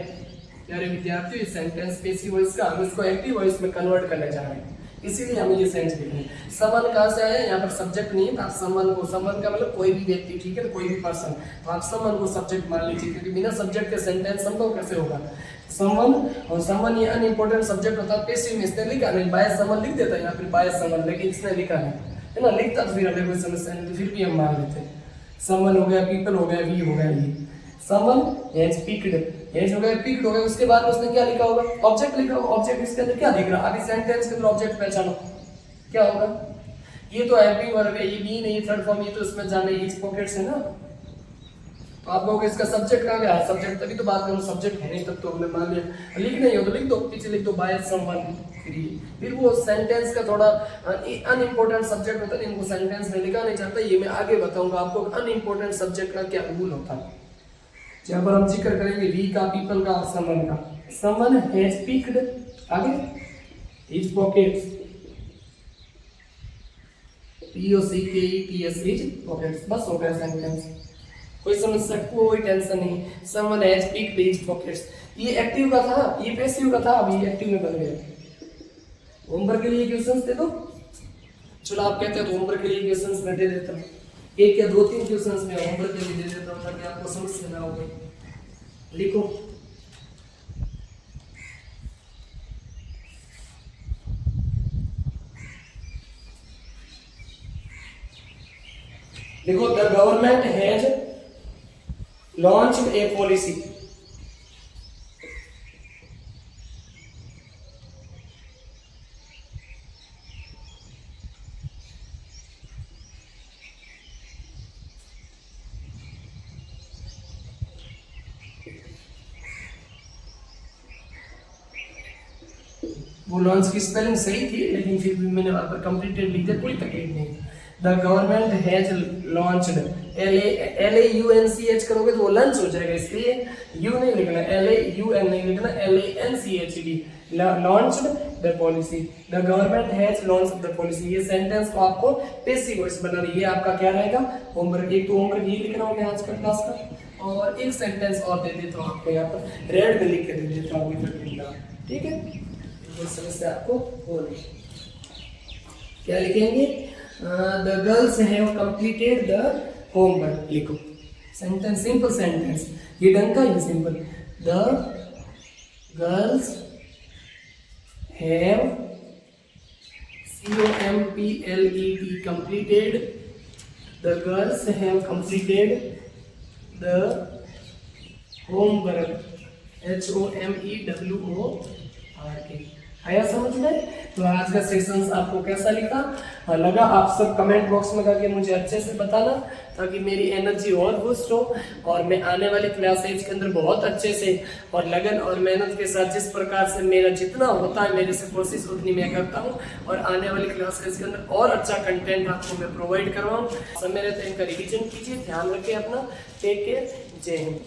प्यारे विद्यार्थियों, इस सेंटेंस पैसिव वॉइस का, हम इसको एक्टिव वॉइस में कन्वर्ट करने जा रहे हैं, इसीलिए हमें ये सेंस लिखना है। समवन कहाँ से आया? यहाँ पर सब्जेक्ट नहीं है, आप समवन को, समवन का मतलब कोई भी व्यक्ति, ठीक है, कोई भी पर्सन, तो आप समवन को सब्जेक्ट मान लीजिए, क्योंकि बिना सब्जेक्ट के सेंटेंस संभव कैसे होगा? समवन, और समवन ये अनइम्पोर्टेंट सब्जेक्ट होता है, पैसिव में इसने लिखा नहीं, बाय समवन लिख देता है यहाँ पर, बाय समवन, लेकिन इसने लिखा नहीं है ना, लिखता तो फिर हमें कोई समस्या नहीं, तो फिर भी हम मान लेते हैं। समवन हो गया, पीपल हो गया, वी हो गया, ये समवन हैज पिक्ड, हैज हो गया, पिक्ड हो गया, उसके बाद उसने क्या लिखा होगा? ऑब्जेक्ट लिखा होगा। ऑब्जेक्ट इसके अंदर क्या दिख रहा है? अभी सेंटेंस के अंदर ऑब्जेक्ट पहचानो, क्या होगा? ये तो हेल्पिंग वर्ब है, ये बीन है, ये थर्ड फॉर्म, ये तो इसमें जाने, हिज पॉकेट्स है ना, तो आप लोग इसका सब्जेक्ट कहाँ गया? सब्जेक्ट तभी तो बात करूं, सब्जेक्ट है नहीं तब तो हमने मान लिया। लिख नहीं हो तो लिख दो, पीछे लिख दो बाय समवन, फिर वो सेंटेंस का थोड़ा अनइम्पोर्टेंट सब्जेक्ट होता है, इनको सेंटेंस में लिखा नहीं चाहता, ये मैं आगे बताऊंगा आपको अनइम्पोर्टेंट सब्जेक्ट का क्या रूल होता है, जहां पर हम जिक्र करेंगे वी का, पीपल का और समवन का। समवन हैज पिक्ड, आगे his pockets, POCKETS, his pockets, बस हो गया सेंटेंस। कोई समस्या, कोई टेंशन नहीं। Someone has picked his pockets, ये एक्टिव का था, ये पैसिव का था, अभी एक्टिव में बन गया। होमवर्क के लिए क्वेश्चंस दे दो, चलो आप कहते हैं तो होमवर्क के लिए क्वेश्चंस मैं दे देता हूँ, एक या दो तीन क्वेश्चंस में होमवर्क के लिए दे देता हूँ ताकि आपको समस्या ना हो। लिखो, देखो the government has launched A policy, वो लॉन्च की स्पेलिंग सही थी लेकिन फिर भी मैंने वहां पर कंप्लीटेड लिख दिया, कोई तकलीफ नहीं। The government has launched, LAUNCH करोगे तो वो लंच हो जाएगा, इसलिए यू नहीं लिखना, LAUN नहीं लिखना, LANCHD, launched the policy. The government has launched the policy, ये सेंटेंस को आपको पैसिव वॉइस बनाना है, ये आपका क्या रहेगा होमवर्क। एक तो होमवर्क ये लिखना होगा आज का क्लास का, और एक सेंटेंस और दे देता हूँ आपको यहाँ पर रेड में लिख के दे देता हूँ, ठीक है, तो समस्या आपको हो रही। क्या लिखेंगे? The girls have completed the homework, लिखो सेंटेंस, सिंपल सेंटेंस, ये ढंग का, ये simple. The girls have COMPLET completed, the girls have completed the homework, HOMEWORK। आया समझ में? तो आज का सेशंस आपको कैसा लगा आप सब कमेंट बॉक्स में करके मुझे अच्छे से बताना, ताकि मेरी एनर्जी और बूस्ट हो और मैं आने वाली क्लासेज के अंदर बहुत अच्छे से और लगन और मेहनत के साथ, जिस प्रकार से मेरा जितना होता है मेरे से कोशिश उतनी मैं करता हूँ, और आने वाली क्लासेज के अंदर और अच्छा कंटेंट आपको मैं प्रोवाइड करवाऊँ। समय रहते इनका रिविजन कीजिए, ध्यान रखें अपना। टेक केयर, जय हिंद।